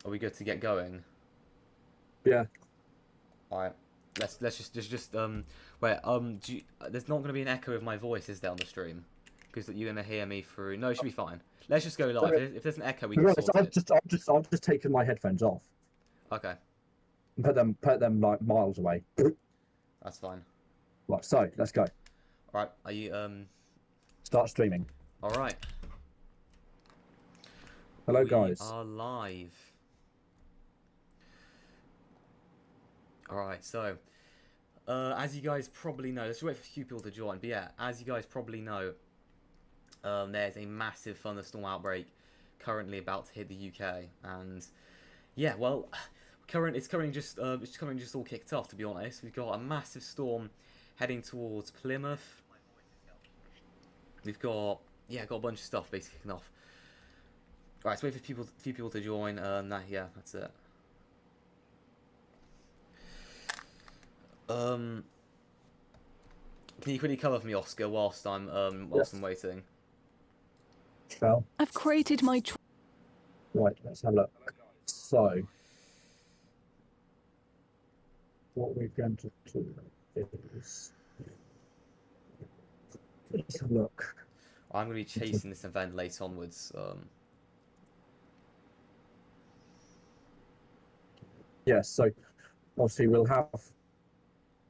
Are we good to get going? Yeah. All right. Let's just wait. There's not gonna be an echo of my voice, is there, on the stream? Because you're gonna hear me through. No, it should be fine. Let's just go live. To If there's an echo, we be can honest, sort it. I've just taken my headphones off Okay, and put them like miles away. that's fine. Right, so let's go. All right. Are you Start streaming. All right. Hello, We guys. are live. All right. So, as you guys probably know, let's wait for a few people to join. But yeah, as you guys probably know, there's a massive thunderstorm outbreak currently about to hit the UK, and yeah, well, it's currently just all kicked off. To be honest, we've got a massive storm heading towards Plymouth. We've got got a bunch of stuff basically kicking off. All right, so wait for few people to join. Yeah, that's it. Can you quickly cover for me, Oscar, whilst I'm waiting? Shell. I've created my. Right, let's have a look. So, what we're going to do is let's have a look. I'm going to be chasing this event late onwards. Yes, so obviously we'll have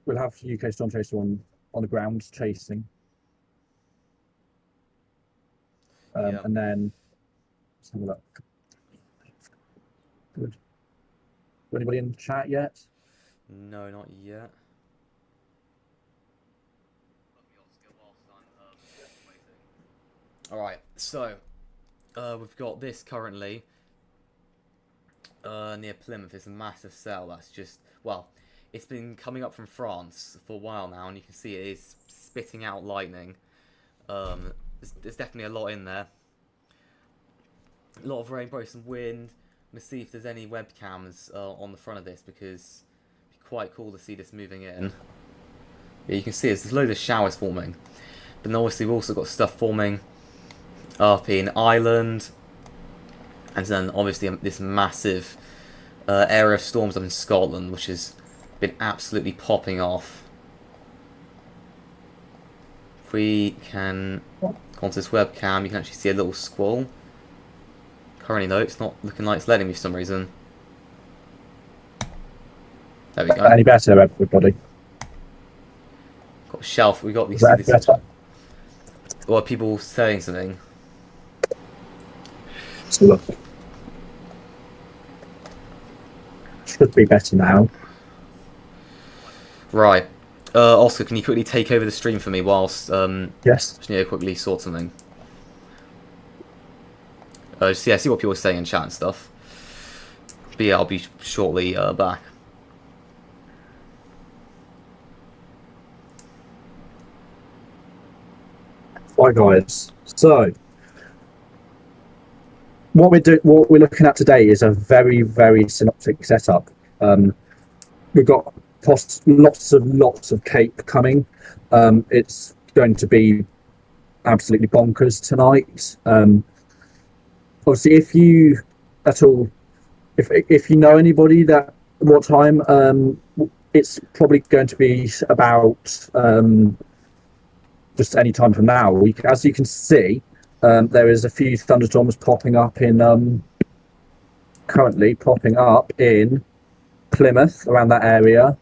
UK Storm Chaser on the ground chasing. Yeah. And then let's have a look. Good. Anybody in the chat yet? No, not yet. Alright, so we've got this currently near Plymouth. It's a massive cell that's just, well, it's been coming up from France for a while now, and you can see it is spitting out lightning. There's definitely a lot in there. A lot of rainbow, some wind. I'm going to see if there's any webcams on the front of this, because it'd be quite cool to see this moving in. Yeah, you can see there's loads of showers forming. But then obviously we've also got stuff forming up in Ireland. And then obviously this massive area of storms up in Scotland, which has been absolutely popping off. If we can go onto this webcam, you can actually see a little squall. Currently though, it's not looking like it's letting me for some reason. There we go. Any better, everybody? Got a shelf. We got these. Better? Or are people saying something? So look. Should be better now. Right. Oscar, can you quickly take over the stream for me whilst Yes. just need to quickly sort something? Just see what people are saying in chat and stuff. But yeah, I'll be shortly back. Right, guys. So what we're looking at today is a very, very synoptic setup. We've got lots of cape coming. It's going to be absolutely bonkers tonight. Obviously, if you know anybody that what time, it's probably going to be about just any time from now. As you can see, there is a few thunderstorms currently popping up in Plymouth, around that area.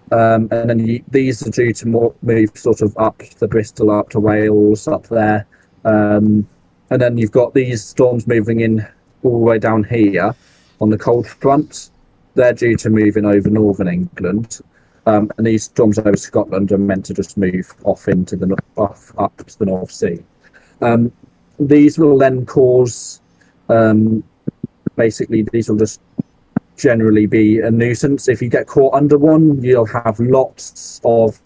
And then these are due to move sort of up to Bristol, up to Wales, up there. And then you've got these storms moving in all the way down here on the cold front. They're due to move in over northern England. And these storms over Scotland are meant to just move off into up to the North Sea. These will then cause, basically, these will just generally be a nuisance. If you get caught under one, you'll have lots of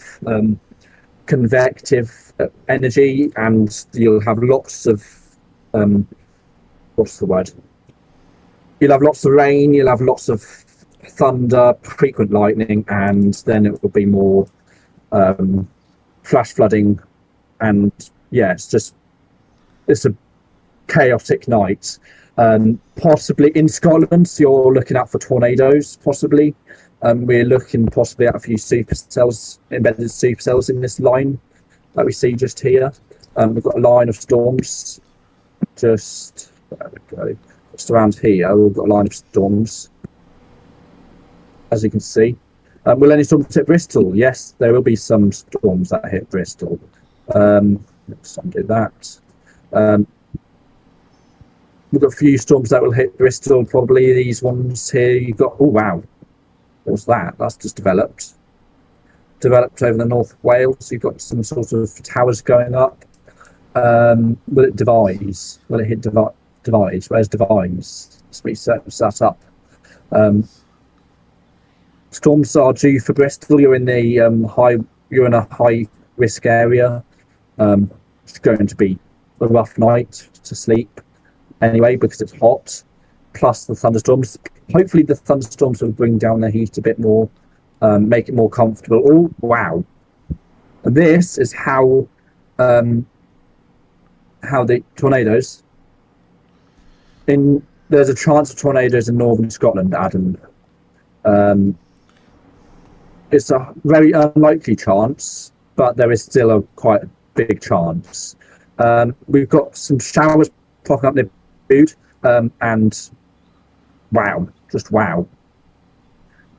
convective energy, and you'll have lots of what's the word? You'll have lots of rain, you'll have lots of thunder, frequent lightning, and then it will be more flash flooding. And yeah, it's a chaotic night. Possibly in Scotland, so you're looking out for tornadoes, possibly. We're looking possibly at a few supercells, embedded supercells in this line that we see just here. We've got a line of storms just, there we go, just around here. We've got a line of storms, as you can see. Will any storms hit Bristol? Yes, there will be some storms that hit Bristol. Let's undo that. We've got a few storms that will hit Bristol, probably these ones here. You've got, oh wow, what's that? That's just developed over the North Wales. You've got some sort of towers going up. Will it devise? Will it hit devise? Where's devise? Let's reset that up. Storms are due for Bristol. You're in a high risk area. It's going to be a rough night to sleep anyway because it's hot. Plus the thunderstorms. Hopefully the thunderstorms will bring down the heat a bit more, make it more comfortable. Oh wow! And this is how the tornadoes. There's a chance of tornadoes in northern Scotland, Adam. It's a very unlikely chance, but there is still a quite big chance. We've got some showers popping up near Bude, and wow, just wow.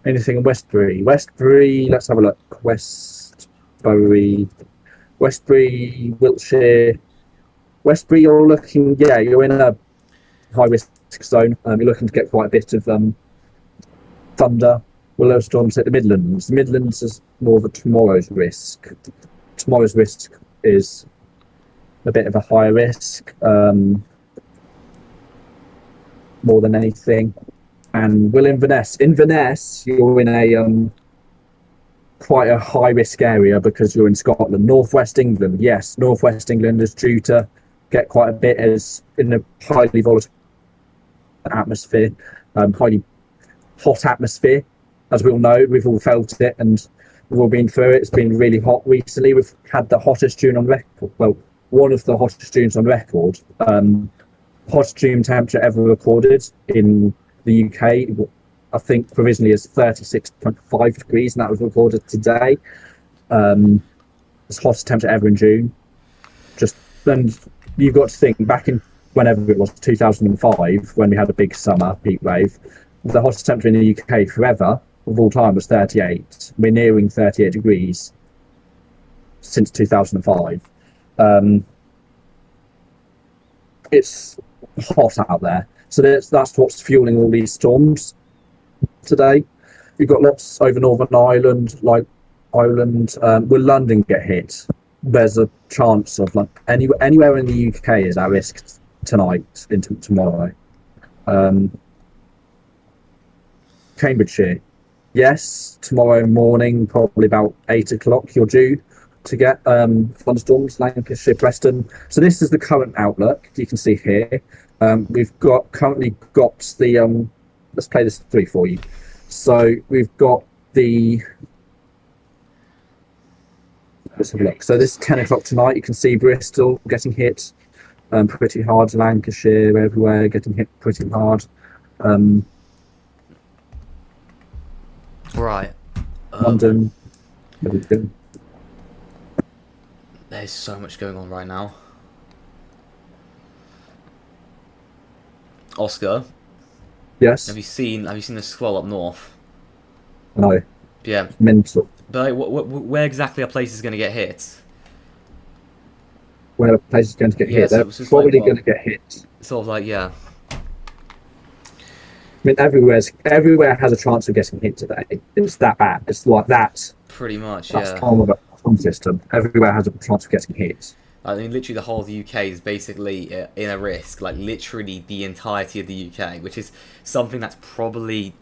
Anything in Westbury? Westbury, let's have a look. Westbury, Wiltshire. Westbury, you're looking, yeah, you're in a high risk zone. You're looking to get quite a bit of thunder. Willow storms hit the Midlands. The Midlands is more of a tomorrow's risk. Tomorrow's risk is a bit of a higher risk, more than anything. And will Inverness, you're in a quite a high risk area because you're in Scotland. Northwest England, yes, Northwest England is due to get quite a bit as in a highly volatile atmosphere, highly hot atmosphere. As we all know, we've all felt it and we've all been through it. It's been really hot recently. We've had the hottest June on record. Well, one of the hottest Junes on record. Hottest June temperature ever recorded in the UK, I think provisionally is 36.5 degrees, and that was recorded today. It's hottest temperature ever in June. And you've got to think back in whenever it was 2005 when we had a big summer heat wave. The hottest temperature in the UK forever of all time was 38. We're nearing 38 degrees since 2005. It's hot out there, so that's what's fueling all these storms today. You've got lots over Northern Ireland, like Ireland. Will London get hit? There's a chance of anywhere in the UK is at risk tonight into tomorrow. Cambridgeshire, yes, tomorrow morning, probably about 8 o'clock, you're due to get thunderstorms. Lancashire, Preston. So this is the current outlook. You can see here. We've currently got the let's play this through for you. So we've got the, let's have a look. So this is 10 o'clock tonight. You can see Bristol getting hit pretty hard. Lancashire, everywhere getting hit pretty hard. Right. London. There's so much going on right now. Oscar. Yes. Have you seen the squall up north? No. Yeah. Mental. But like, where exactly are places going to get hit? Where a place is going to get hit. So They're probably going to get hit. Sort of like, yeah. I mean, everywhere has a chance of getting hit today. It's that bad. It's like that. Pretty much, that's yeah. Kind of a system. Everywhere has a chance of getting hit. I mean, literally the whole of the UK is basically in a risk. Like, literally the entirety of the UK, which is something that's probably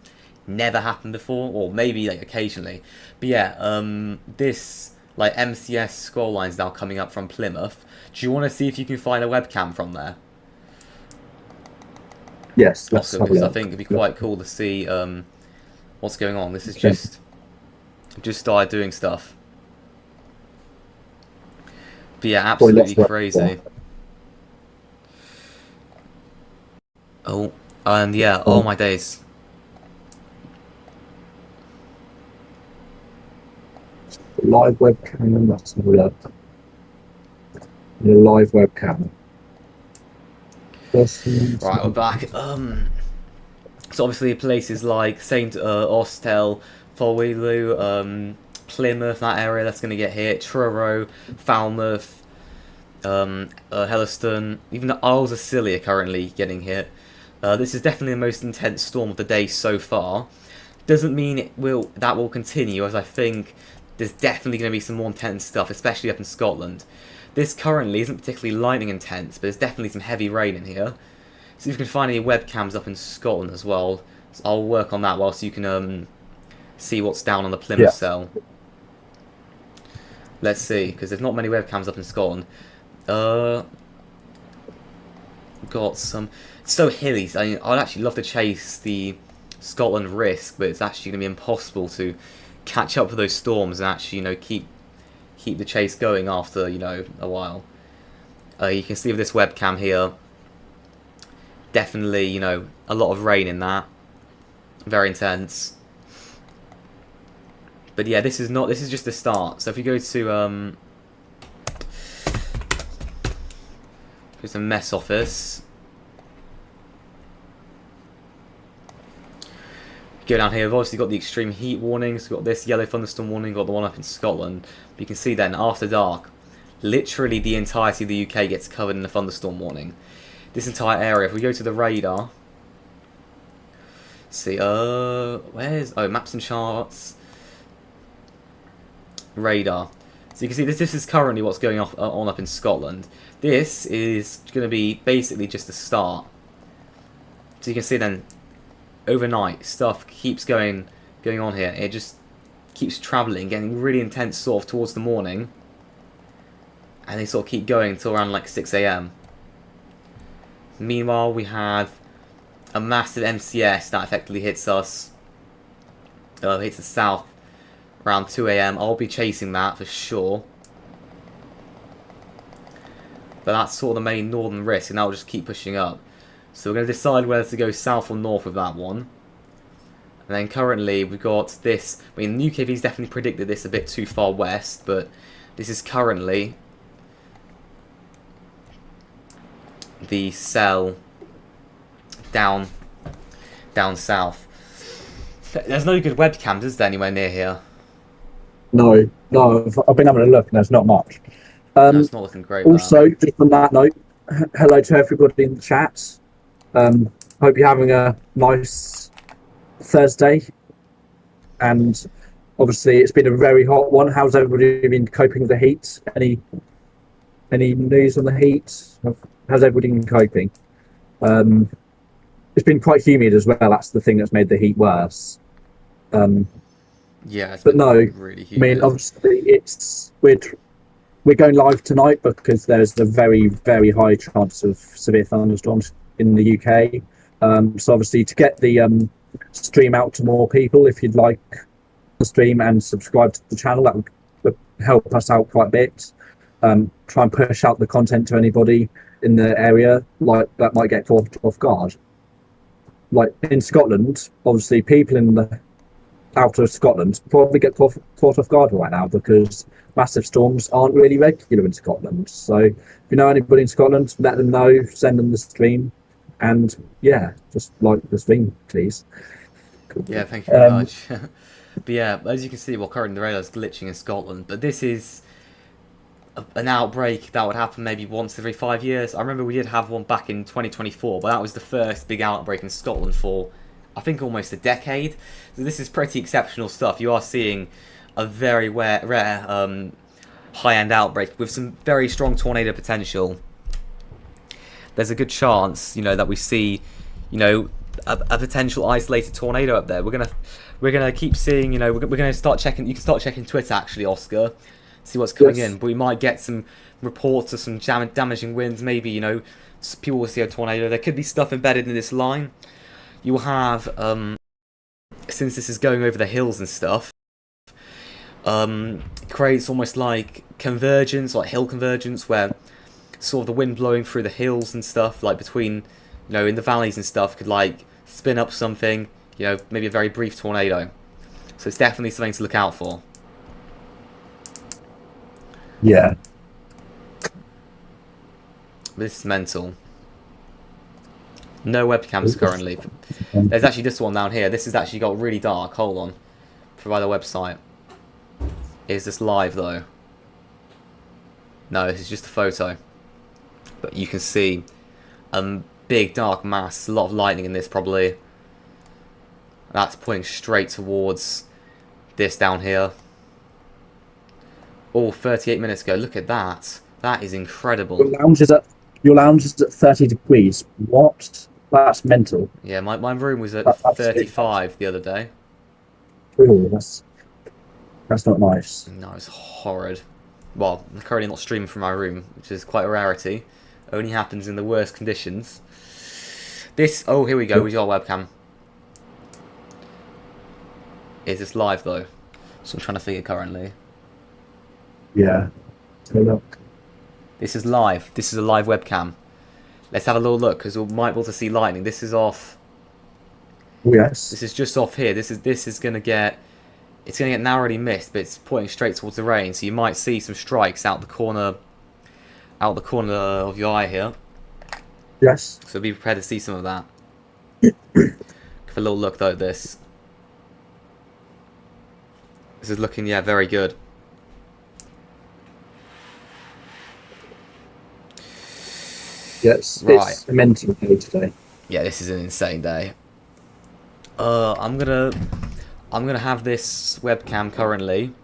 never happened before, or maybe, like, occasionally. But yeah, this, like, MCS scroll line's now coming up from Plymouth. Do you want to see if you can find a webcam from there? Yes, let's have a look. I think it'd be quite cool to see what's going on. This is just started doing stuff. But yeah, absolutely crazy. Oh, and yeah, oh Oh, my days. live webcam. Let's have a look. Your live webcam. Right, we're back. So obviously places like Saint Austell, Folwillu, Plymouth, that area that's going to get hit. Truro, Falmouth, Hellaston, even the Isles of Scilly are currently getting hit. This is definitely the most intense storm of the day so far. Doesn't mean that will continue, as I think there's definitely going to be some more intense stuff, especially up in Scotland. This currently isn't particularly lightning intense, but there's definitely some heavy rain in here. So if you can find any webcams up in Scotland as well, so I'll work on that whilst you can see what's down on the Plymouth yeah. cell. Let's see, because there's not many webcams up in Scotland. Got some. It's so hilly. I'd actually love to chase the Scotland risk, but it's actually going to be impossible to catch up with those storms and actually, keep the chase going after, a while. You can see with this webcam here, definitely, a lot of rain in that. Very intense. But yeah, this is just the start. So if you go to mess office, go down here. We've obviously got the extreme heat warnings. We've got this yellow thunderstorm warning. We've got the one up in Scotland. But you can see then after dark, literally the entirety of the UK gets covered in a thunderstorm warning. This entire area. If we go to the radar, let's see. Where's maps and charts? Radar. So you can see this is currently what's going on up in Scotland. This is going to be basically just the start. So you can see then overnight stuff keeps going on here. It just keeps travelling, getting really intense sort of towards the morning, and they sort of keep going until around like 6 AM. Meanwhile, we have a massive MCS that effectively hits us, hits the south around 2 AM. I'll be chasing that for sure. But that's sort of the main northern risk, and that will just keep pushing up. So we're going to decide whether to go south or north with that one. And then currently we've got this. I mean, the UKV's definitely predicted this a bit too far west, but this is currently the cell down south. There's no good webcams, is there, anywhere near here? No, I've been having a look and there's not much. No, it's not looking great. Also, just on that note, hello to everybody in the chat. Hope you're having a nice Thursday. And obviously, it's been a very hot one. How's everybody been coping with the heat? Any news on the heat? How's everybody been coping? It's been quite humid as well. That's the thing that's made the heat worse. Yeah, it's but no, really humid. I mean, obviously, we're going live tonight because there's a very, very high chance of severe thunderstorms in the UK. So obviously, to get the stream out to more people, if you'd like to stream and subscribe to the channel, that would help us out quite a bit. Try and push out the content to anybody in the area that might get caught off guard. Like in Scotland, obviously, people in the out of Scotland probably get caught off guard right now because massive storms aren't really regular in Scotland. So if you know anybody in Scotland, let them know, send them the stream, and yeah, just like the stream, please. Yeah, thank you very much. But yeah, as you can see, currently the radar's glitching in Scotland, but this is an outbreak that would happen maybe once every 5 years. I remember we did have one back in 2024, but that was the first big outbreak in Scotland for, I think, almost a decade. So this is pretty exceptional stuff. You are seeing a very rare high-end outbreak with some very strong tornado potential. There's a good chance, that we see, a potential isolated tornado up there. We're gonna keep seeing, we're gonna start checking. You can start checking Twitter actually, Oscar, see what's coming in. But we might get some reports of some damaging winds. Maybe people will see a tornado. There could be stuff embedded in this line. You will have, since this is going over the hills and stuff, creates almost like convergence, like hill convergence, where sort of the wind blowing through the hills and stuff, like between, you know, in the valleys and stuff, could like spin up something, you know, maybe a very brief tornado. So it's definitely something to look out for. Yeah. This is mental. No webcams currently. There's actually this one down here. This has actually got really dark. Hold on. Provide a website. Is this live though? No, this is just a photo. But you can see a big dark mass. A lot of lightning in this probably. That's pointing straight towards this down here. Oh, 38 minutes ago. Look at that. That is incredible. Your lounge is at 30 degrees. What? That's mental. Yeah, my room was at 35 the other day. Oh, that's not nice. No, it's horrid. Well, I'm currently not streaming from my room, which is quite a rarity. Only happens in the worst conditions. This... Oh, here we go. With your webcam. Is this live, though? So I'm trying to figure currently. Yeah. Take a look. This is live. This is a live webcam. Let's have a little look, because we might be able to see lightning. This is off. Oh, yes. This is just off here. This is going to get... It's going to get narrowly missed, but it's pointing straight towards the rain. So you might see some strikes out the corner of your eye here. Yes. So be prepared to see some of that. Give a little look, though, at this. This is looking, yeah, very good. Yes, right. It's a mental day today. Yeah, this is an insane day. I'm gonna have this webcam currently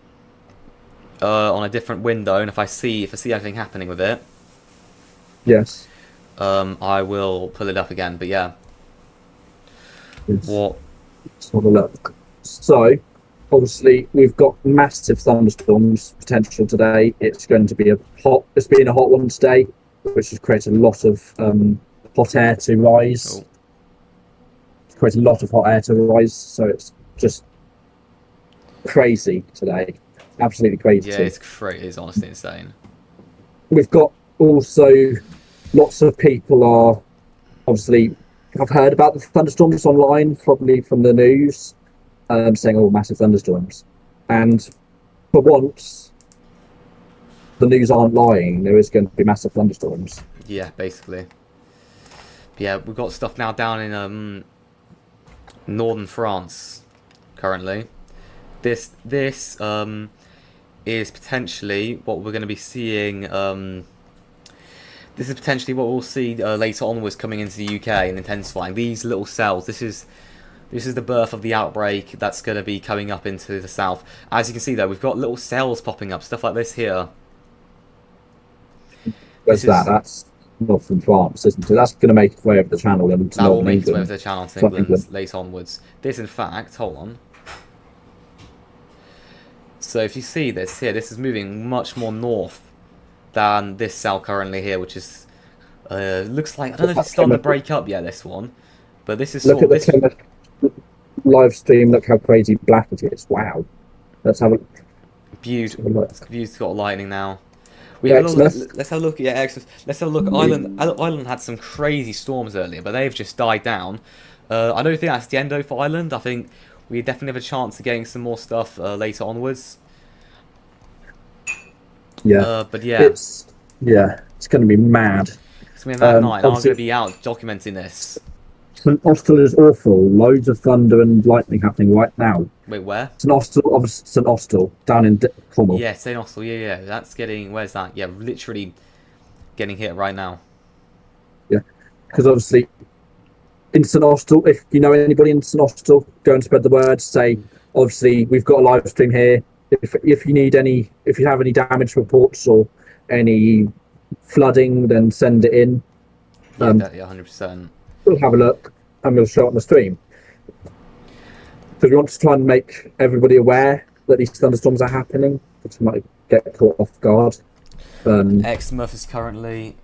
on a different window, and if I see anything happening with it, yes, I will pull it up again. But yeah, yes. What? Let's have a look. So, obviously, we've got massive thunderstorms potential today. It's going to be it's been a hot one today, which has created a lot of hot air to rise. Oh. It's created a lot of hot air to rise, so it's just crazy today. Absolutely crazy. Yeah, it's honestly insane. We've got also lots of people are obviously have heard about the thunderstorms online, probably from the news, saying, "Oh, massive thunderstorms," and for once, the news aren't lying. There is going to be massive thunderstorms. Yeah, basically. But yeah, we've got stuff now down in northern France currently. This is potentially what we're going to be seeing. This is potentially what we'll see later onwards coming into the UK and intensifying. These little cells. This is the birth of the outbreak that's going to be coming up into the south. As you can see, though, we've got little cells popping up, stuff like this here. Where's that? That's northern France, isn't it? That's going to make its way over the channel and that will make its way over the channel to England later onwards. This, in fact, hold on. So if you see this here, this is moving much more north than this cell currently here, which is looks like, I don't know if it's starting to break up yet, this one, but this is look at the Plymouth live stream. Look how crazy black it is. Wow. Let's have a beautiful. View's got lightning now. Let's have a look. Yeah, let's have a look. Ireland had some crazy storms earlier, but they've just died down. I don't think that's the end for Ireland. I think we definitely have a chance of getting some more stuff later onwards. Yeah. But yeah. It's going to be mad. It's going to be a mad night. I'm going to be out documenting this. St Austell is awful. Loads of thunder and lightning happening right now. Wait, where? St Austell, down in Cornwall. Yeah, St Austell. Yeah. That's getting. Where's that? Yeah, literally getting hit right now. Yeah, because obviously in St Austell, if you know anybody in St Austell, go and spread the word. Say, obviously, we've got a live stream here. If you need any, if you have any damage reports or any flooding, then send it in. Yeah, 100%. We'll have a look and we'll show it on the stream. Because we want to try and make everybody aware that these thunderstorms are happening, because we might get caught off guard. Exmouth is currently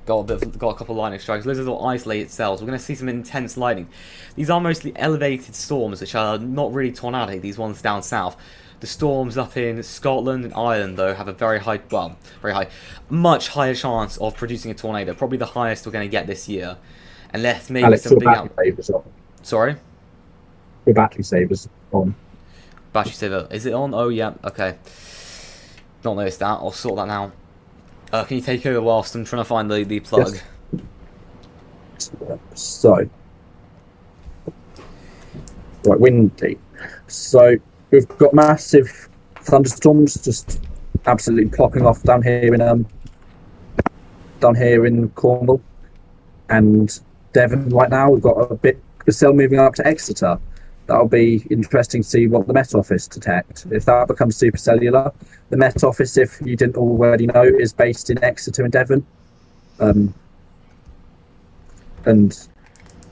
got a couple of lightning strikes. Those are little isolated cells. We're going to see some intense lightning. These are mostly elevated storms, which are not really tornadic. These ones down south, The storms up in Scotland and Ireland, though, have a very high, well, very high, much higher chance of producing a tornado. Probably the highest we're going to get this year. Unless maybe Alex, your something battery out. saver's on. Sorry? Your battery saver's on. Battery saver. Is it on? Oh, yeah. Okay. Not noticed that. I'll sort that now. Can you take over whilst I'm trying to find the plug? Yes. So. Right, windy. So, we've got massive thunderstorms just absolutely popping off down here in Cornwall and Devon right now. We've got a bit of cell moving up to Exeter. That'll be interesting to see what the Met Office detect. If that becomes supercellular, the Met Office, if you didn't already know, is based in Exeter and Devon. And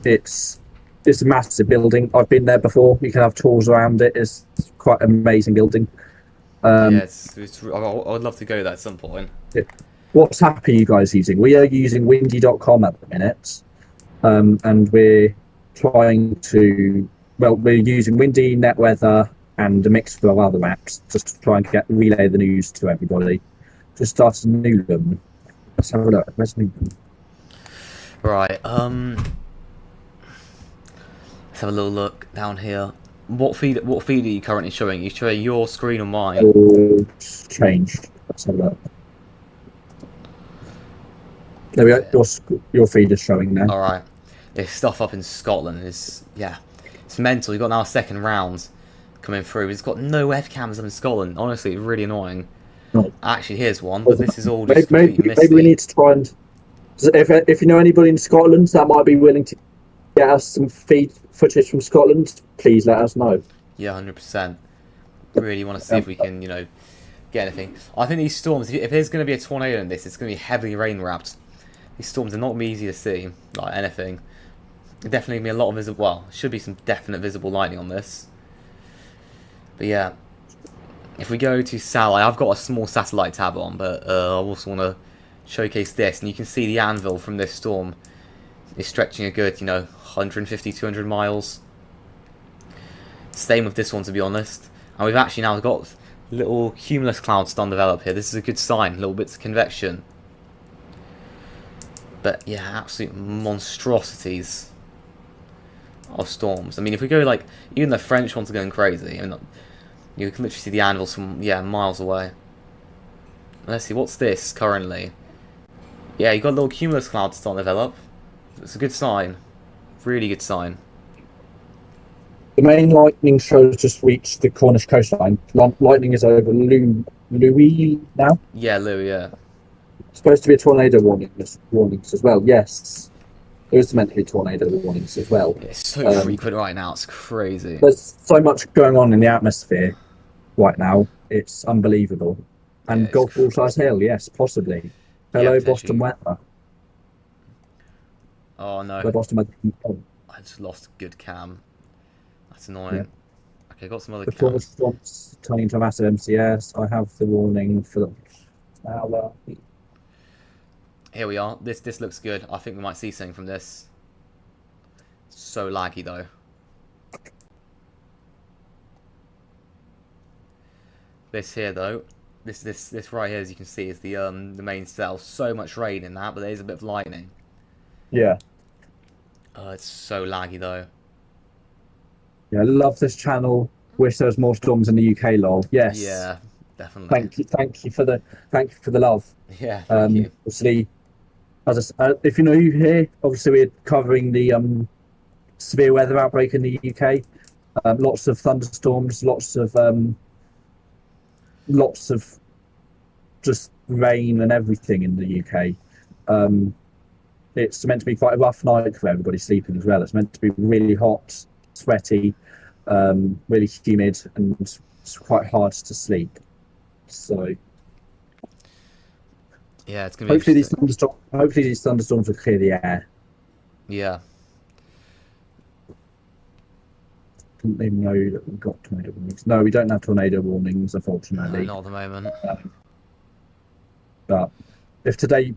it's a massive building. I've been there before. You can have tours around it. It's quite an amazing building. Yeah, I'd love to go there at some point. What app are you guys using? We are using windy.com at the minute. And we're trying to, we're using Windy, NetWeather, and a mix of other apps just to try and relay the news to everybody. Just started Newham. Let's have a look. Where's Newham? Right, let's have a little look down here. What feed are you currently showing? Are you showing your screen or mine? It's changed. Let's have a look. There we go. Your feed is showing now. Alright. This stuff up in Scotland is, yeah, it's mental. You've got now a second round coming through. It's got no webcams up in Scotland. Honestly, it's really annoying. No. Actually, here's one, but this is all just maybe misty. we need to try and... If you know anybody in Scotland that might be willing to get us some feed footage from Scotland, please let us know. Yeah, 100%. Really want to see if we can, get anything. I think these storms, if there's going to be a tornado in this, it's going to be heavily rain-wrapped. These storms are not going to be easy to see, like anything. Definitely be a lot of visible, well, should be some definite visible lightning on this. But yeah, if we go to satellite, I've got a small satellite tab on, but I also want to showcase this, and you can see the anvil from this storm is stretching a good, 150, 200 miles. Same with this one, to be honest. And we've actually now got little cumulus clouds starting to develop here. This is a good sign, little bits of convection. But yeah, absolute monstrosities of storms. I mean, if we go like, even the French ones are going crazy. I mean, you can literally see the anvils from, miles away. Let's see, what's this currently? Yeah, you got little cumulus clouds starting to develop. It's a good sign. Really good sign. The main lightning show just reached the Cornish coastline. Lightning is over Louis now. Yeah, Louis, yeah. It's supposed to be a tornado warnings as well. Yes, there is meant to be tornado warnings as well. Yeah, it's so frequent right now. It's crazy. There's so much going on in the atmosphere right now. It's unbelievable. And Yeah, golf ball size hail, yes, possibly. Hello, Boston weather. Oh no. Hello, Boston weather. I just lost a good cam. That's annoying. Yeah. Okay, got some other The cams. storms turning into a massive MCS. I have the warning for the hour. Here we are. This looks good. I think we might see something from this. So laggy though. This here though, this right here, as you can see, is the main cell. So much rain in that, but there is a bit of lightning. Yeah. It's so laggy though. Yeah, I love this channel. Wish there was more storms in the UK, lol. Yes. Yeah, definitely. Thank you for the love. Yeah, thank you. Obviously, if you know you here, obviously we're covering the severe weather outbreak in the UK. Lots of thunderstorms, lots of just rain and everything in the UK. It's meant to be quite a rough night for everybody sleeping as well. It's meant to be really hot, sweaty, really humid, and it's quite hard to sleep. So yeah, it's gonna be hopefully these thunderstorms will clear the air. Yeah. Didn't even know that we got tornado warnings. No, we don't have tornado warnings, unfortunately. No, not at the moment. But if today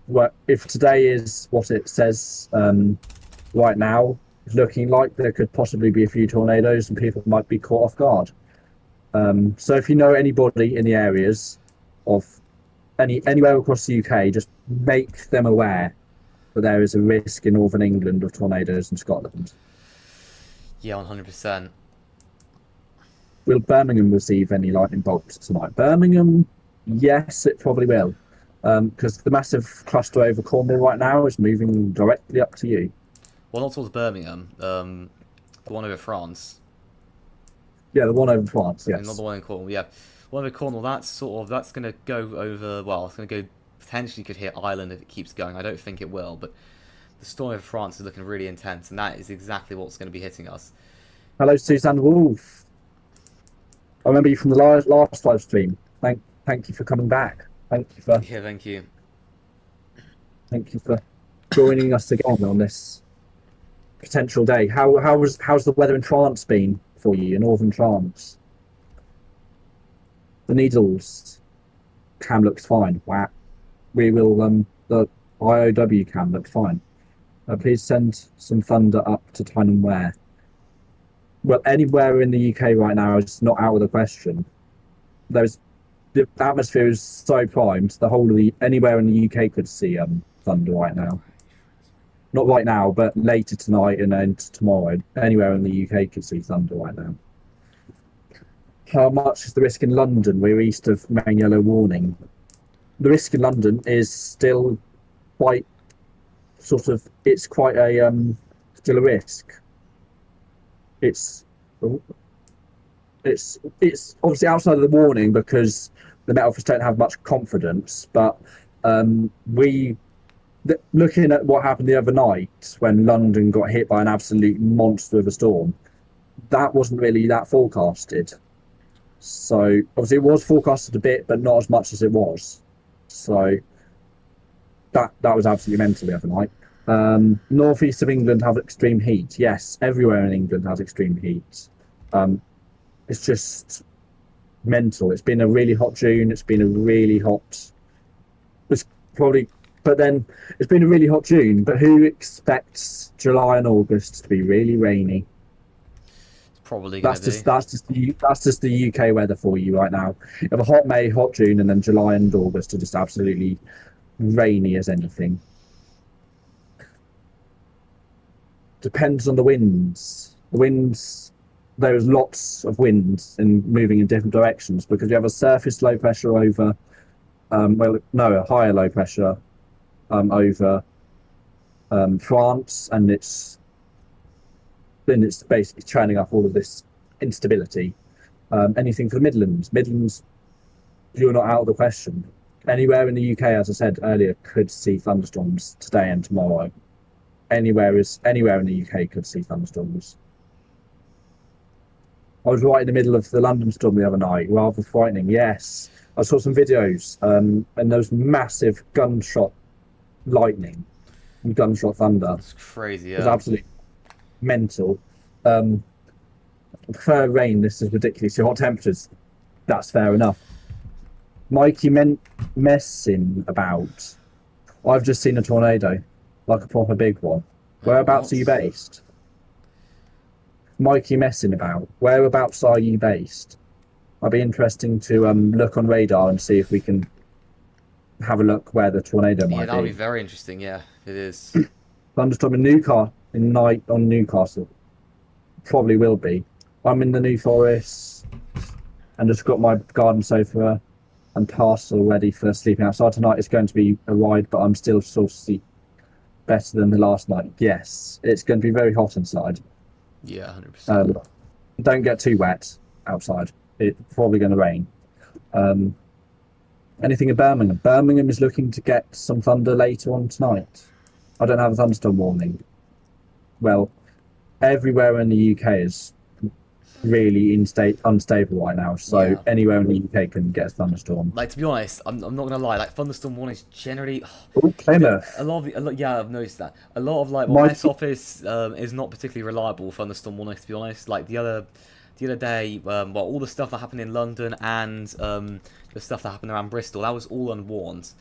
is what it says right now, it's looking like there could possibly be a few tornadoes and people might be caught off guard. So if you know anybody in the areas of anywhere across the UK, just make them aware that there is a risk in northern England of tornadoes in Scotland. Yeah, 100%. Will Birmingham receive any lightning bolts tonight? Birmingham, yes, it probably will, because the massive cluster over Cornwall right now is moving directly up to you. Well, not towards Birmingham. The one over France. Yeah, the one over France. I mean, not Yes. the one in Cornwall. Yeah, one over Cornwall. That's going to go over. Well, it's going to go potentially could hit Ireland if it keeps going. I don't think it will, but the storm over France is looking really intense, and that is exactly what's going to be hitting us. Hello, Suzanne Wolf. I remember you from the last live stream. Thank you for coming back. Yeah, thank you. Thank you for joining us again on this potential day. How's the weather in France been for you in northern France? The Needles cam looks fine. Wow. We will the IOW cam looks fine. Please send some thunder up to Tyne Ware. Well, anywhere in the UK right now is not out of the question. The atmosphere is so primed. The whole of anywhere in the UK could see thunder right now. Not right now, but later tonight and then tomorrow. Anywhere in the UK could see thunder right now. How much is the risk in London? We're east of main yellow warning. The risk in London is still quite it's quite a still a risk. It's obviously outside of the warning because the Met Office don't have much confidence, but looking at what happened the other night when London got hit by an absolute monster of a storm, that wasn't really that forecasted. So obviously it was forecasted a bit, but not as much as it was. So that was absolutely mental the other night. Northeast of England have extreme heat. Yes, everywhere in England has extreme heat. It's just mental. It's been a really hot June. It's been a really hot. It's probably, but then it's been a really hot June. But who expects July and August to be really rainy? It's probably going to be. That's just the UK weather for you right now. You have a hot May, hot June, and then July and August are just absolutely rainy as anything. Depends on the winds. There's lots of winds and moving in different directions because you have a surface low pressure over, a higher low pressure over France, and it's basically churning up all of this instability. Anything for the Midlands, you're not out of the question. Anywhere in the UK, as I said earlier, could see thunderstorms today and tomorrow. Anywhere in the UK could see thunderstorms. I was right in the middle of the London storm the other night, rather frightening. Yes, I saw some videos, and there was massive gunshot lightning and gunshot thunder. It's crazy. Yeah. It was absolutely mental. I prefer rain. This is ridiculously hot temperatures. That's fair enough. Mikey messing about. I've just seen a tornado, like a proper big one. Whereabouts are you based? Mikey messing about. Whereabouts are you based? I'd be interesting to look on radar and see if we can have a look where the tornado might be. Yeah, that'll be very interesting. Yeah, it is. Thunderstorm in Newcastle. Probably will be. I'm in the New Forest and just got my garden sofa and parcel ready for sleeping outside tonight. It's going to be a ride, but I'm still sort of better than the last night. Yes, it's going to be very hot inside. Yeah, 100%. Don't get too wet outside. It's probably going to rain. Anything in Birmingham? Birmingham is looking to get some thunder later on tonight. I don't have a thunderstorm warning. Well, everywhere in the UK is really unstable right now. So Yeah. anywhere in the UK can get a thunderstorm. Like, to be honest, I'm not gonna lie. Like, thunderstorm warnings generally. Oh, Plymouth. Yeah, I've noticed that. A lot of My- Met Office is not particularly reliable for thunderstorm warnings. To be honest, like the other day, all the stuff that happened in London and the stuff that happened around Bristol, that was all unwarned.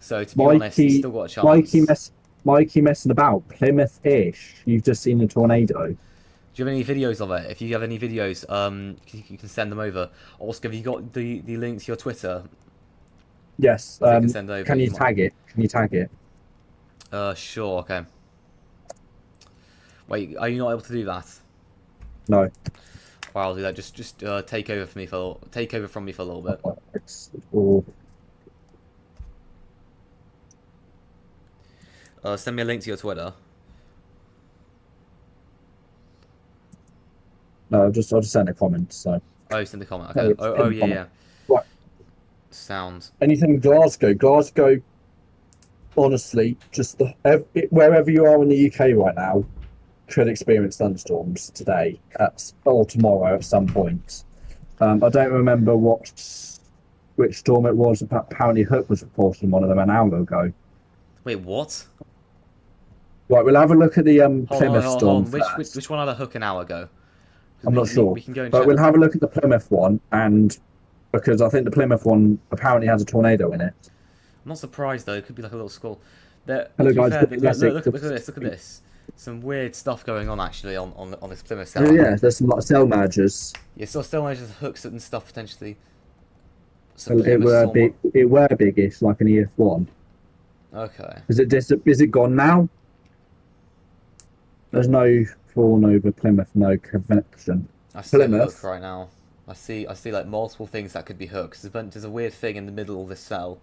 So to be honest, you still got a chance. Mikey messing about. Plymouth-ish. You've just seen a tornado. you have any videos of it? If you have any videos, you can send them over. Also, have you got the link to your Twitter Yes. that you can send over? Can you You might. tag it? Can you tag it? Sure. Okay. Wait, are you not able to do that? No. Well, I'll do that. Just take over for me for take over from me for a little bit. Or Send me a link to your Twitter. no, I'll just send a comment. So Oh, send a comment. no, Okay. it's Oh, pinned yeah, comment. yeah. Right. Sounds. Anything Glasgow? Glasgow. Honestly, just wherever you are in the UK right now, could experience thunderstorms today or tomorrow at some point. I don't remember which storm it was. Apparently, Hook was reporting one of them an hour ago. Wait, what? Right, we'll have a look at the Hold on, Plymouth hold storm on. first. Which one had a hook an hour ago? 'Cause I'm not sure, we can go and but check. we'll have a look at the Plymouth one, and because I think the Plymouth one apparently has a tornado in it. I'm not surprised though. It could be like a little squall. There. Hello, To be guys. fair, Good classic. look at this. Look at this. Some weird stuff going on actually on this Plymouth Oh cell. yeah, there's some like cell mergers. Yeah, still managed hooks and stuff potentially. Some Well, Plymouth storm. it were biggish, like an EF1. Okay. Is it gone now? There's no prawn over Plymouth, no connection. I see a hook Plymouth. right now. I see like multiple things that could be hooks. There's a weird thing in the middle of this cell.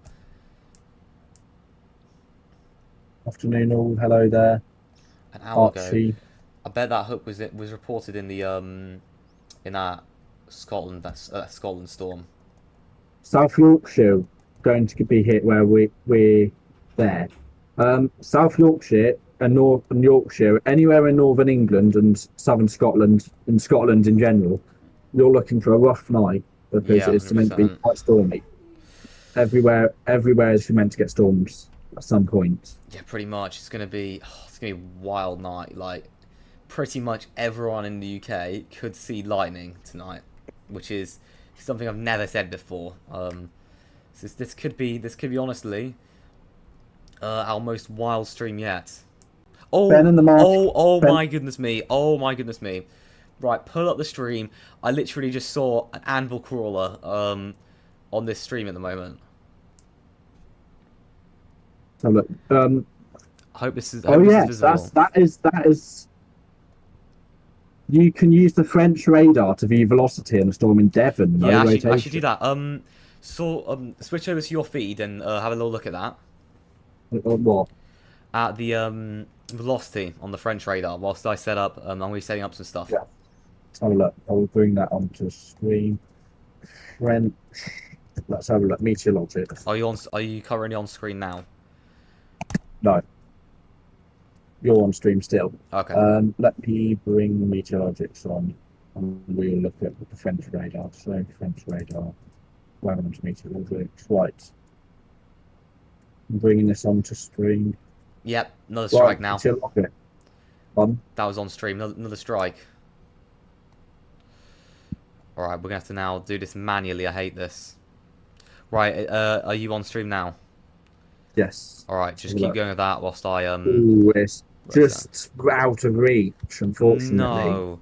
Afternoon all. Hello there. An hour ago. Archie. I bet that hook was reported in the in that Scotland storm. South Yorkshire going to be hit where we're there. South Yorkshire and Northern Yorkshire, anywhere in Northern England and Southern Scotland and Scotland in general, you're looking for a rough night because Yeah, it's meant to be 100%. quite stormy. Everywhere is meant to get storms at some point. Yeah, pretty much. It's gonna be a wild night. Like, pretty much everyone in the UK could see lightning tonight, which is something I've never said before. So this could be honestly our most wild stream yet. Oh, Ben in the marsh. oh Ben. my goodness me! Oh my goodness me! Right, pull up the stream. I literally just saw an anvil crawler on this stream at the moment. So look, I hope this is. I oh hope this yes, is visible. that is. You can use the French radar to view velocity in a storm in Devon. No Yeah, rotation. I should do that. Switch over to your feed and have a little look at that. What? At the velocity on the French radar. Whilst I set up, I'm gonna be setting up some stuff. Yeah. Let's have a look. I'll bring that onto screen. French. Let's have a look. Meteorologics. Are you currently on screen now? No. You're on stream still. Okay. Let me bring meteorologics on, and we'll look at the French radar. So French radar. Weather to meteorologics. Right. I'm bringing this onto screen. Yep. Another strike now. Meteorologics. On. That was on stream. Another strike. All right, we're gonna have to now do this manually. I hate this. Right. Are you on stream now? Yes. All right. Just keep going with that whilst I Ooh, it's just out of reach, unfortunately. No.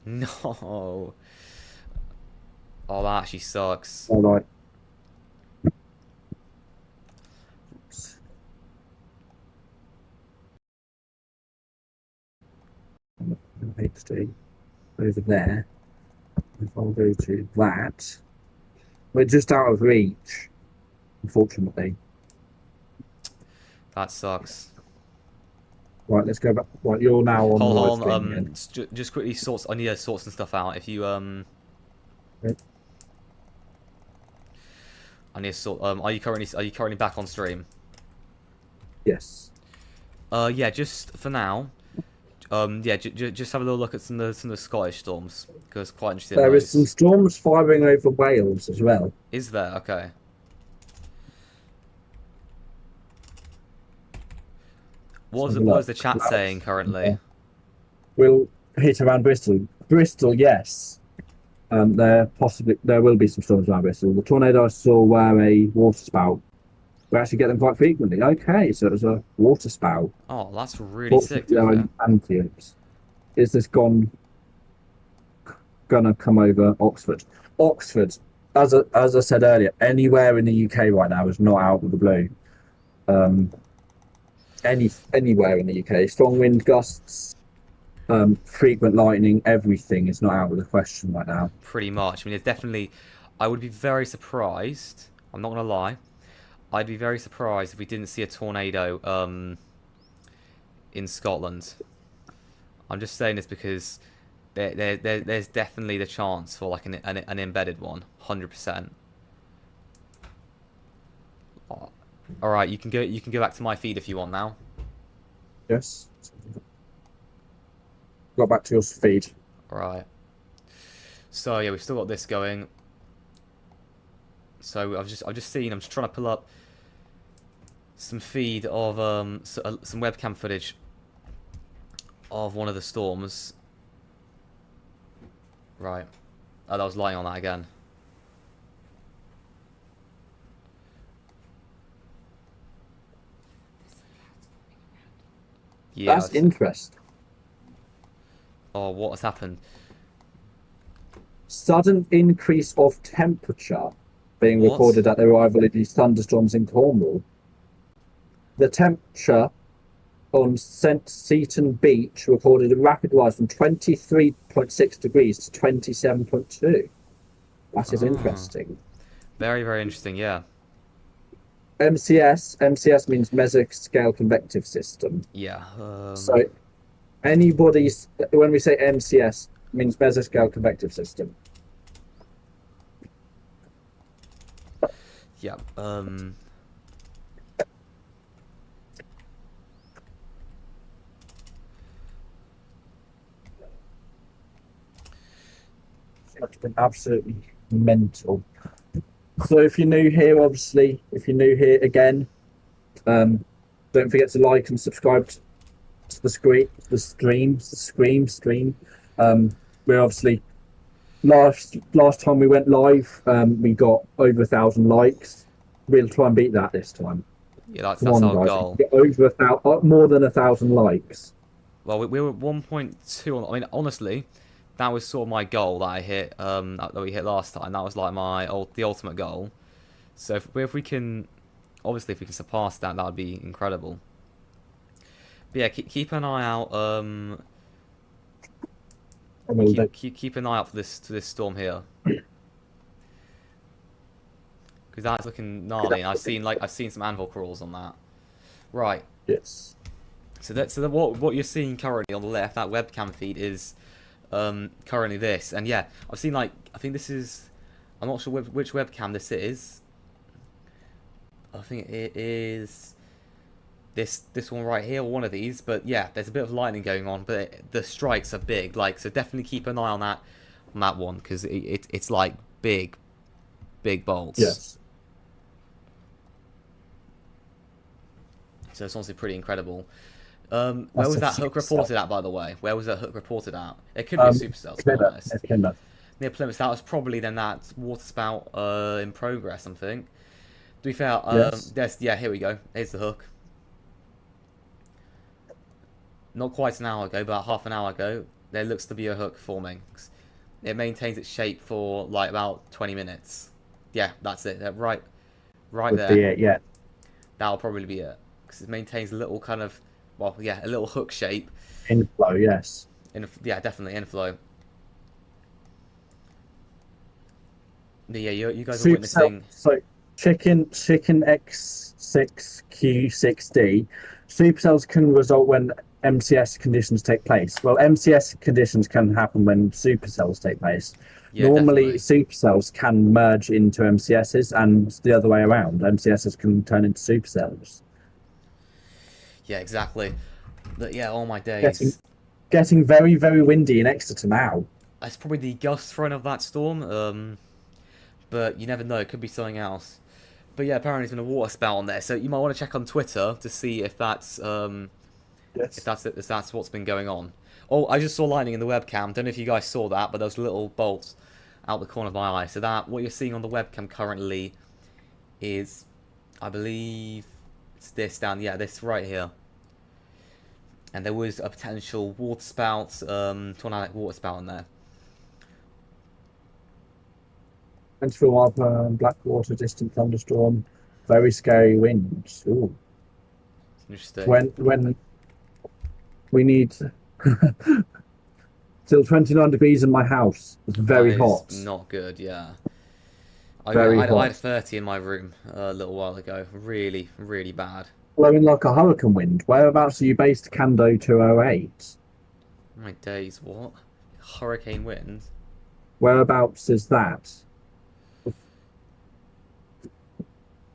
No. Oh, that actually sucks. All right. HD over there. If I'll go to that, we're just out of reach, unfortunately. That sucks. Right, let's go back. Right, you're now on Hold live on. stream again. Just quickly sorts. I need to sort some stuff out. If you Okay. I need to sort. Are you currently back on stream? Yes. Yeah. Just for now. Yeah. Just have a little look at some of the Scottish storms because quite interesting. There is some storms firing over Wales as well. Is there? Okay. What is the chat saying currently? We'll hit around Bristol. Bristol, yes. There will be some storms around Bristol. The tornado I saw were a water spout. We actually get them quite frequently. Okay, so it was a water spout. Oh, that's really sick. Anti-oaks. Is this gone? gonna come over Oxford. Oxford, as I said earlier, anywhere in the UK right now is not out of the blue. Um, anywhere in the UK, strong wind gusts, frequent lightning, everything is not out of the question right now. Pretty much. I mean, it's definitely. I would be very surprised. I'm not gonna lie. I'd be very surprised if we didn't see a tornado in Scotland. I'm just saying this because there's definitely the chance for like an embedded one, 100%. All right, you can go back to my feed if you want now. Yes. Got back to your feed. All right. So yeah, we've still got this going. So I'm just trying to pull up some feed of some webcam footage of one of the storms. Right. Oh, that was lying on that again. Yeah. That's interesting. Oh, what has happened? Sudden increase of temperature being recorded at the arrival of these thunderstorms in Cornwall. The temperature on St. Seaton Beach recorded a rapid rise from 23.6 degrees to 27.2. That is interesting. Very, very interesting, yeah. MCS means mesoscale convective system. Yeah. So anybody's, when we say MCS, means mesoscale convective system. Yeah. It's been absolutely mental. So if you're new here, obviously, if you're new here again, don't forget to like and subscribe to the stream. We're obviously last time we went live, we got over 1,000 likes. We'll try and beat that this time. Yeah, that's our goal. Get over more than 1,000 likes. Well, we were at 1.2. I mean, honestly, that was sort of my goal that I hit. That we hit last time. That was like the ultimate goal. So if we can, obviously, if we can surpass that, that would be incredible. But yeah, keep an eye out. Keep an eye out for this storm here, because that's looking gnarly. And I've seen some anvil crawls on that. Right. Yes. So what you're seeing currently on the left, that webcam feed is currently this, and yeah, I've seen I think this is, I'm not sure which webcam this is. I think it is this one right here, or one of these, but yeah, there's a bit of lightning going on, but the strikes are big, so definitely keep an eye on that one, because it's like big bolts. Yes. So it's honestly pretty incredible. Where was that hook reported at, by the way? Where was that hook reported at? It could be a supercell, to be honest. Plymouth. Near Plymouth. That was probably then that water spout in progress, I think. To be fair, yes. Yeah, here we go. Here's the hook. Not quite an hour ago, but half an hour ago, there looks to be a hook forming. It maintains its shape for like about 20 minutes. Yeah, that's it. Right there. Be it, yeah. That'll probably be it. Because it maintains a little kind of, well, yeah, a little hook shape. Inflow, yes. Yeah, definitely inflow. But yeah, you guys are witnessing. So chicken X6Q6D, supercells can result when MCS conditions take place. Well, MCS conditions can happen when supercells take place. Yeah, normally, definitely. supercells can merge into MCSs, and the other way around. MCSs can turn into supercells. Yeah, exactly. But yeah, all my days. Getting very, very windy in Exeter now. It's probably the gust front of that storm. But you never know, it could be something else. But yeah, apparently there's been a water spout on there, so you might want to check on Twitter to see if that's if that's what's been going on. Oh, I just saw lightning in the webcam. Don't know if you guys saw that, but those little bolts out the corner of my eye. So that what you're seeing on the webcam currently is, I believe, it's this down, yeah, this right here. And there was a potential water spout, tornadic water spout in there. 24 mile per hour, Blackwater, distant thunderstorm, very scary winds. Ooh. Interesting. When we need till 29 degrees in my house. It's That very is hot. not good. Yeah. Very I had hot. 30 in my room a little while ago. Really, really bad. Blowing like a hurricane wind. Whereabouts are you based, Cando 208? My days, what? Hurricane winds? Whereabouts is that?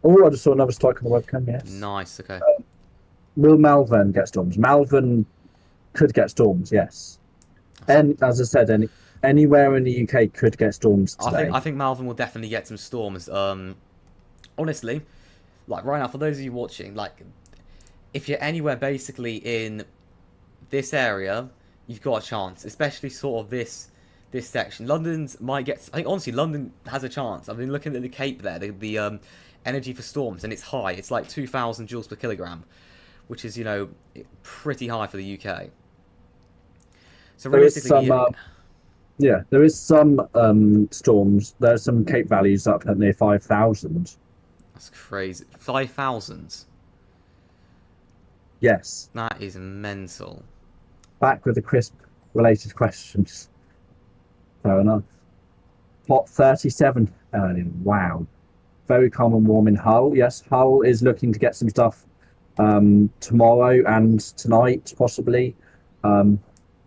Oh, I just saw another strike on the webcam, yes. Nice, okay. Will Malvern get storms? Malvern could get storms, yes. And as I said, anywhere in the UK could get storms today. I think Malvern will definitely get some storms. Honestly, like right now, for those of you watching, like if you're anywhere basically in this area, you've got a chance, especially sort of this section. London's might get. I think honestly, London has a chance. I've been looking at the Cape there, the energy for storms, and it's high. It's like 2,000 joules per kilogram, which is pretty high for the UK. So There is realistically, some, yeah, there is some storms. There's some Cape Valleys up at near 5,000. that's crazy. 5,000. Yes. That is mental. Back with the crisp related questions. Fair enough. Hot 37 earning. Wow. Very calm and warm in Hull. Yes, Hull is looking to get some stuff tomorrow and tonight, possibly.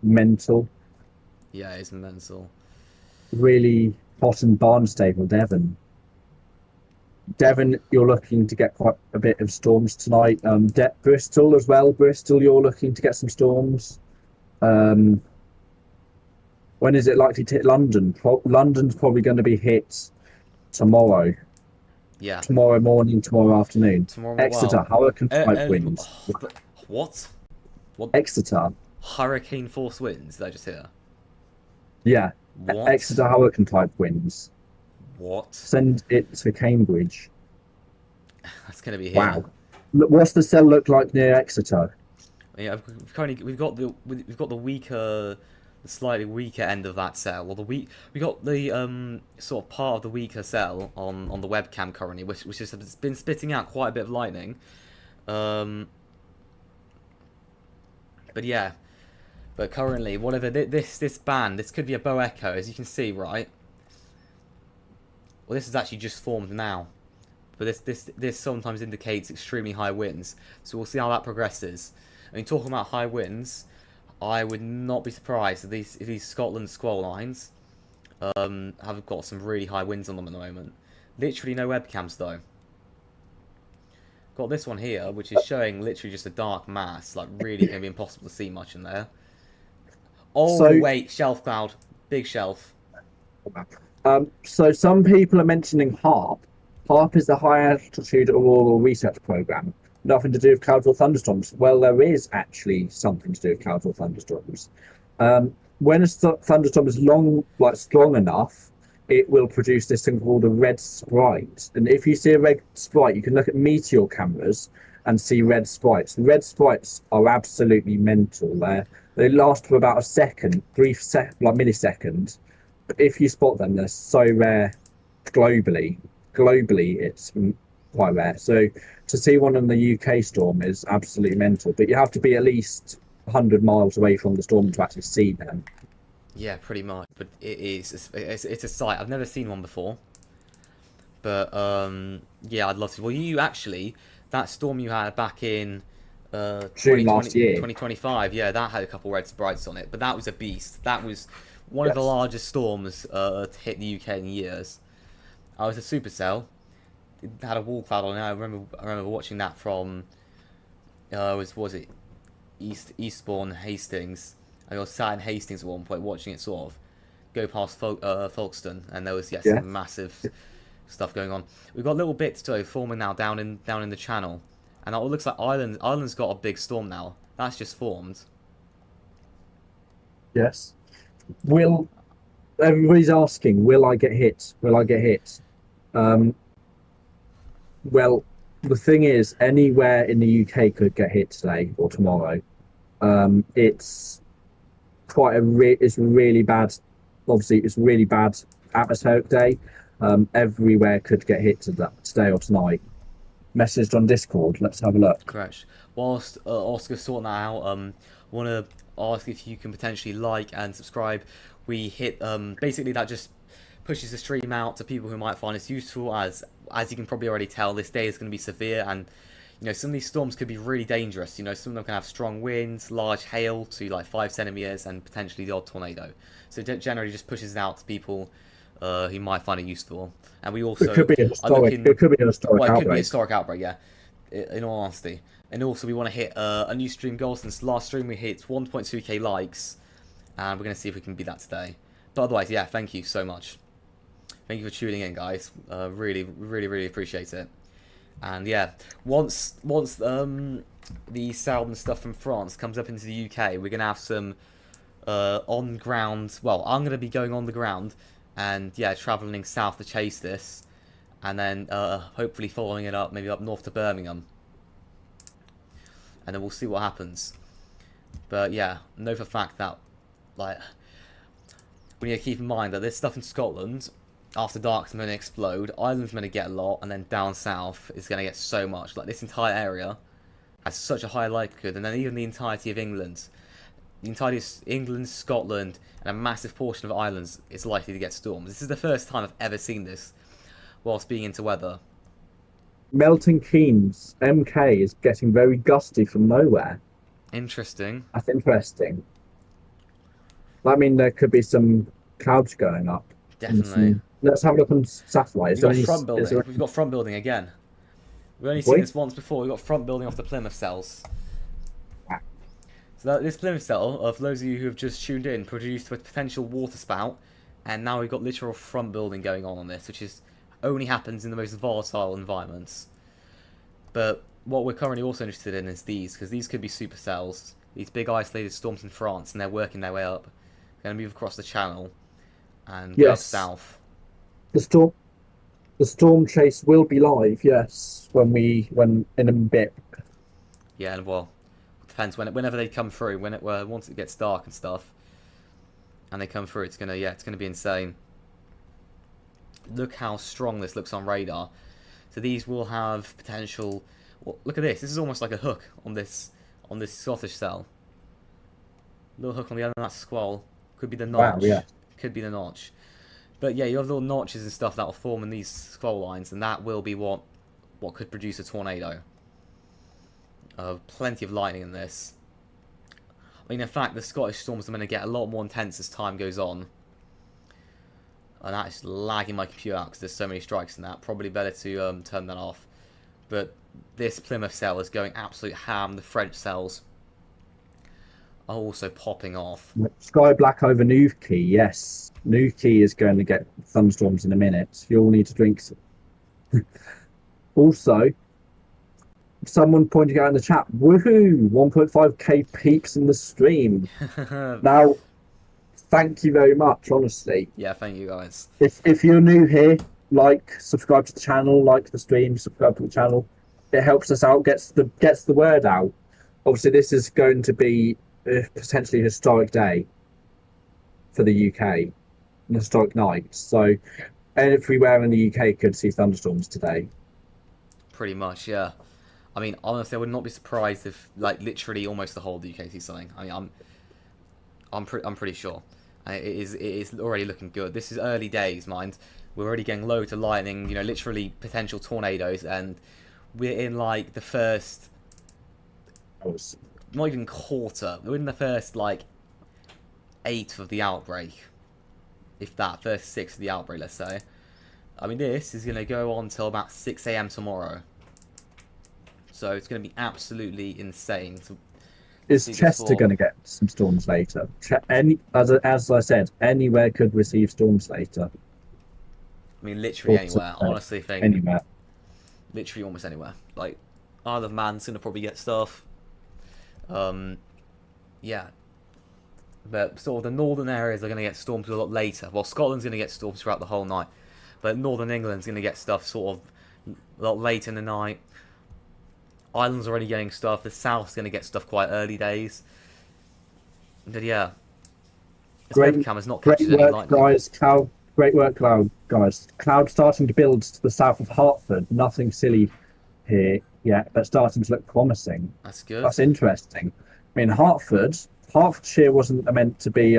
Mental. Yeah, it's mental. Really hot in Barnstable, Devon. Devon, you're looking to get quite a bit of storms tonight. Bristol as well. Bristol, you're looking to get some storms. When is it likely to hit London? London's probably going to be hit tomorrow. Yeah. Tomorrow morning, tomorrow afternoon. Tomorrow. Exeter, hurricane type winds. What? What? Exeter. Hurricane force winds? Did I just hear? Yeah. What? Exeter hurricane type winds. What? Send it to Cambridge. That's gonna be here. Wow. What's the cell look like near Exeter? Yeah, we've got the weaker, the slightly weaker end of that cell, or we got the sort of part of the weaker cell on the webcam currently, which has been spitting out quite a bit of lightning. But yeah, but currently whatever this band, this could be a bow echo, as you can see, right? Well, this is actually just formed now, but this sometimes indicates extremely high winds, so we'll see how that progresses. I mean, talking about high winds, I would not be surprised if these Scotland squall lines have got some really high winds on them at the moment. Literally no webcams though. Got this one here, which is showing literally just a dark mass, like really going to be impossible to see much in there. Oh So- wait, shelf cloud, big shelf. So some people are mentioning HARP. HARP is the High Altitude Auroral Research Program. Nothing to do with clouds or thunderstorms. Well, there is actually something to do with clouds or thunderstorms. When a thunderstorm is strong enough, it will produce this thing called a red sprite. And if you see a red sprite, you can look at meteor cameras and see red sprites. Red sprites are absolutely mental. They last for about a second, millisecond. But if you spot them, they're so rare globally. Globally, it's quite rare. So to see one in the UK storm is absolutely mental. But you have to be at least 100 miles away from the storm to actually see them. Yeah, pretty much. But it's a sight. I've never seen one before. But yeah, I'd love to. Well, you actually, that storm you had back in June last year, 2025. Yeah, that had a couple red sprites on it. But that was a beast. That was one of the largest storms to hit the UK in years. I was a supercell. It had a wall cloud on it. I remember watching that from was it Eastbourne, Hastings. I was sat in Hastings at one point watching it sort of go past Folkestone, and there was some massive stuff going on. We've got little bits too forming now down in the channel, and it looks like Ireland's got a big storm now. That's just formed. Yes. Everybody's asking, will I get hit? Will I get hit? Well, the thing is, anywhere in the UK could get hit today or tomorrow. It's quite it's really bad. Obviously, it's really bad atmospheric day. Everywhere could get hit today or tonight. Messaged on Discord. Let's have a look. Correct. Whilst Oscar's sorting that out, I want to ask if you can potentially like and subscribe. We hit basically that just pushes the stream out to people who might find this useful. As you can probably already tell, this day is going to be severe, and some of these storms could be really dangerous. Some of them can have strong winds, large hail to like 5 centimeters, and potentially the odd tornado. So it generally just pushes it out to people who might find it useful. And we also It could be a historic. It could be an historic well, it outbreak. could be a historic outbreak, yeah. In all honesty. And also we want to hit a new stream goal. Since last stream we hit 1.2k likes, and we're going to see if we can beat that today. But otherwise, yeah, thank you so much. Thank you for tuning in, guys. Really appreciate it. And yeah, once the southern stuff from France comes up into the UK, we're going to have some on ground. Well, I'm going to be going on the ground and yeah, travelling south to chase this, and then hopefully following it up, maybe up north to Birmingham, and then we'll see what happens. But yeah, know for a fact that like we need to keep in mind that this stuff in Scotland after dark is going to explode. Ireland's going to get a lot, and then down south is going to get so much. Like this entire area has such a high likelihood, and then even the entirety of England. The entirety of England, Scotland, and a massive portion of Ireland is likely to get storms. This is the first time I've ever seen this whilst being into weather. Milton Keynes, MK, is getting very gusty from nowhere. Interesting. That's interesting. I mean, there could be some clouds going up. Definitely. Let's have a look on satellite. We've got front building again. We've only seen this once before. We've got front building off the Plymouth cells. So this Plymouth cell, for those of you who have just tuned in, produced a potential water spout, and now we've got literal front building going on this, which only happens in the most volatile environments. But what we're currently also interested in is these, because these could be supercells. These big isolated storms in France, and they're working their way up. They're going to move across the channel and go south. The storm chase will be live, yes, when in a bit. Yeah, well, depends whenever they come through. Once it gets dark and stuff, and they come through, it's gonna be insane. Look how strong this looks on radar. So these will have potential. Well, look at this. This is almost like a hook on this Scottish cell. Little hook on the other, and that squall could be the notch. Wow, yeah. Could be the notch. But yeah, you have little notches and stuff that will form in these squall lines, and that will be what could produce a tornado. Plenty of lightning in this. I mean, in fact, the Scottish storms are going to get a lot more intense as time goes on. And that's lagging my computer out because there's so many strikes in that. Probably better to turn that off. But this Plymouth cell is going absolute ham. The French cells are also popping off. Sky black over Newquay, yes. Newquay is going to get thunderstorms in a minute. You'll need to drink some. Also, someone pointing out in the chat, woohoo, 1.5k peeps in the stream. Now, thank you very much, honestly. Yeah, thank you guys. If you're new here, subscribe to the channel, like the stream, subscribe to the channel. It helps us out, gets the word out. Obviously, this is going to be a potentially historic day for the UK, an historic night. So everywhere in the UK could see thunderstorms today. Pretty much, yeah. I mean, honestly, I would not be surprised if, literally almost the whole of the UK sees something. I mean, I'm pretty sure. It is already looking good. This is early days, mind. We're already getting loads of lightning, literally potential tornadoes, and we're in, the first... Not even quarter. We're in the first, eighth of the outbreak. If that, first six of the outbreak, let's say. I mean, this is going to go on till about 6 AM tomorrow. So it's going to be absolutely insane. Is Chester going to get some storms later? As I said, anywhere could receive storms later. I mean, literally anywhere. Honestly, anywhere. Literally almost anywhere. Isle of Man's going to probably get stuff. Yeah. But sort of the northern areas are going to get storms a lot later. Well, Scotland's going to get storms throughout the whole night. But northern England's going to get stuff sort of a lot late in the night. Ireland's already getting stuff. The South's going to get stuff quite early days. But yeah. This webcam has not captured any lightning. Guys, Great work, Cloud, guys. Cloud starting to build to the south of Hartford. Nothing silly here yet, but starting to look promising. That's good. That's interesting. I mean, Hertfordshire wasn't meant to be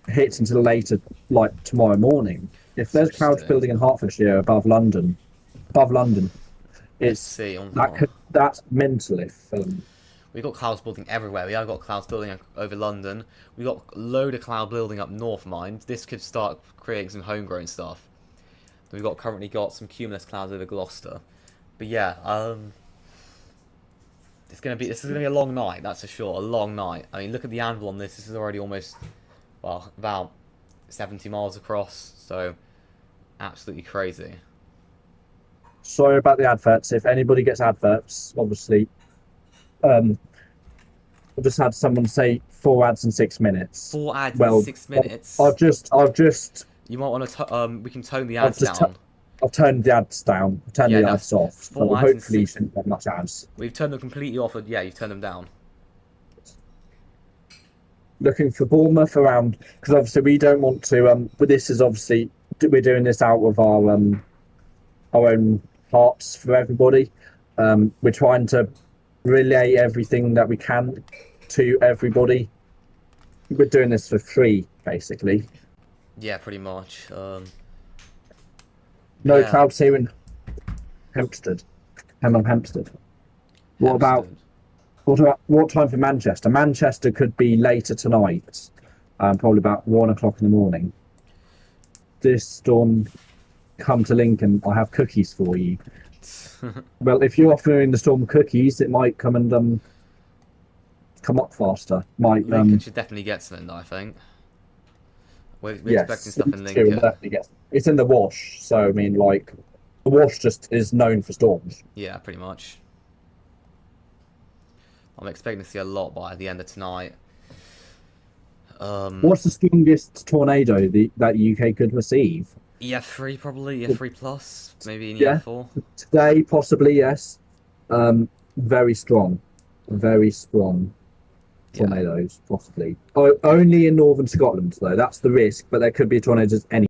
hit until later, like tomorrow morning. If That's there's clouds interesting. building in Hertfordshire above London, Let's it's see. that's mental. If We've got clouds building everywhere. We have got clouds building over London. We've got a load of cloud building up north, mind. This could start creating some homegrown stuff. We've currently got some cumulus clouds over Gloucester. But yeah, this is gonna be a long night, that's for sure. A long night. I mean, look at the anvil on this. This is already almost, well, about 70 miles across. So absolutely crazy. sorry about the adverts. If anybody gets adverts, obviously, I just had someone say 4 ads in 6 minutes. 4 ads in Well, 6 minutes. I've just You might want to. We can tone the I've ads just down. I've turned the ads down. I've turned Yeah, the no, ads off. So 4 ads in hopefully you six. shouldn't have much ads. We've turned them completely off. Yeah, you've turned them down. Looking for Bournemouth around because obviously we don't want to. But this is obviously we're doing this out of our own hearts for everybody. We're trying to relay everything that we can to everybody. We're doing this for free, basically. Yeah, pretty much. No Yeah, clouds here in Hampstead. Hampstead. What about Hampstead. what time for Manchester? Manchester could be later tonight, probably about 1 o'clock in the morning. This storm come to Lincoln. I have cookies for you. Well, if you're offering the storm cookies, it might come and come up faster. Might Lincoln should definitely get something, I think. We're expecting yes, stuff in it will Lincoln. definitely get. It's in the wash, so I mean, like the wash just is known for storms. Yeah, pretty much. I'm expecting to see a lot by the end of tonight. What's the strongest tornado that UK could receive? EF3 probably, EF3 plus, maybe an Yeah, EF4. today possibly yes. Very strong, very strong Yeah. tornadoes possibly. Oh, only in northern Scotland though. That's the risk, but there could be tornadoes any.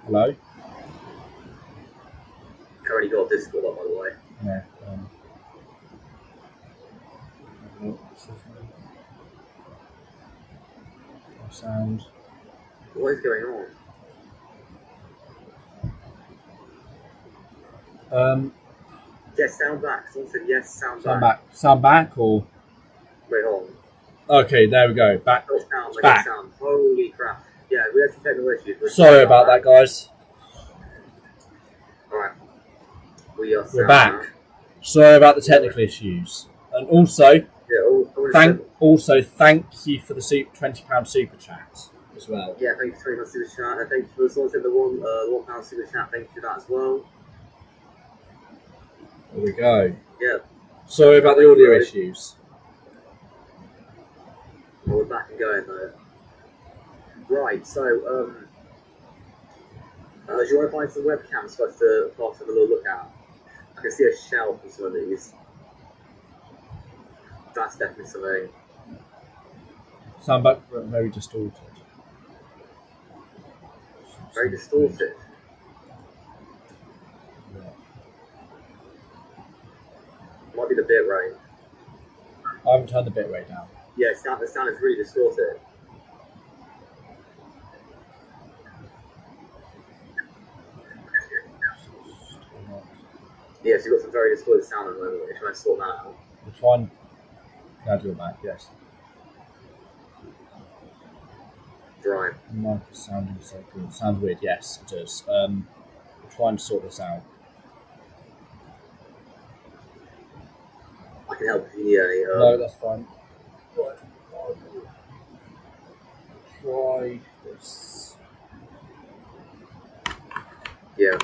Hello? Already got Discord up, by the way. Yeah. Sound. What is going on? Yes, sound back. Someone said yes, sound back. Sound back or? Wait, hold Okay, there we go. Back. on. Sound, Back. sound. Holy crap. Yeah, we had some technical issues. Sorry about that, guys. Alright. We're back. now. Sorry about the technical issues. And also, yeah, thank you for the £20 super chat as well. Yeah, thank you for the super chat. And thank you for someone said the £1 super chat. Thank you for that as well. There we go. Yeah. Sorry about the audio issues. Well, we're back and going though. Right, so do you want to find some webcams for us to have a little look at? I can see a shelf in some of these. That's definitely something. Sound back very distorted. Very distorted. Yeah. Might be the bit rate. I haven't turned the bit rate down. Yeah, the sound is really distorted. Yes, you've got some very distorted sound at the moment. We're trying to sort that out. We'll try and do it back, yes. Right. The mic is sounding so good. Sounds weird, yes, it does. We'll try and sort this out. I can help if you need any. No, that's fine. Right. Try this. Yeah.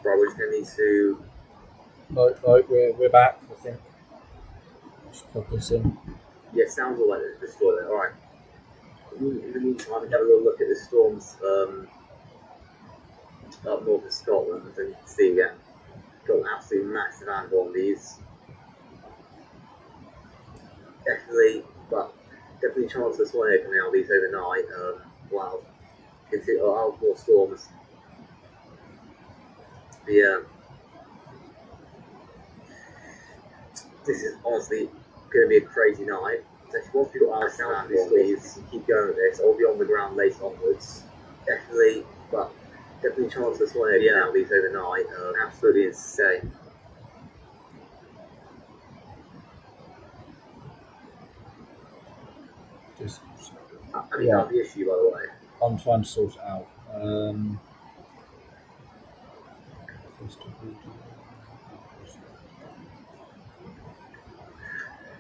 Right, we're just going to need to... No, we're back, I think. Just plug this in. Yeah, sounds all like this distorted. Alright. In the meantime, we have a little look at the storms up north of Scotland, and you can see again, got an absolutely massive angle on these. Definitely chance of sway coming out of these overnight. Wow. I'll have more storms. But yeah. This is honestly going to be a crazy night. So once we've got our sound for these, keep going with this. I'll be on the ground later onwards. Definitely chance of sway out of these overnight. Absolutely insane. I mean, that's the issue, by the way. I'm trying to sort it out.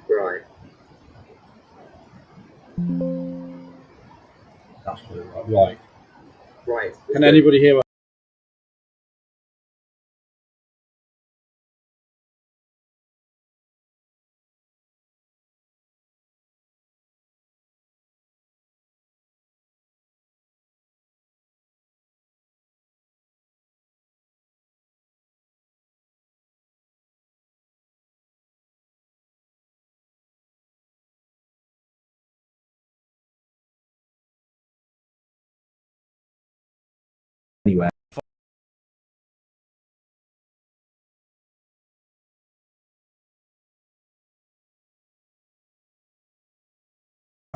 Right. That's right. Right. Can anybody hear us? Anywhere.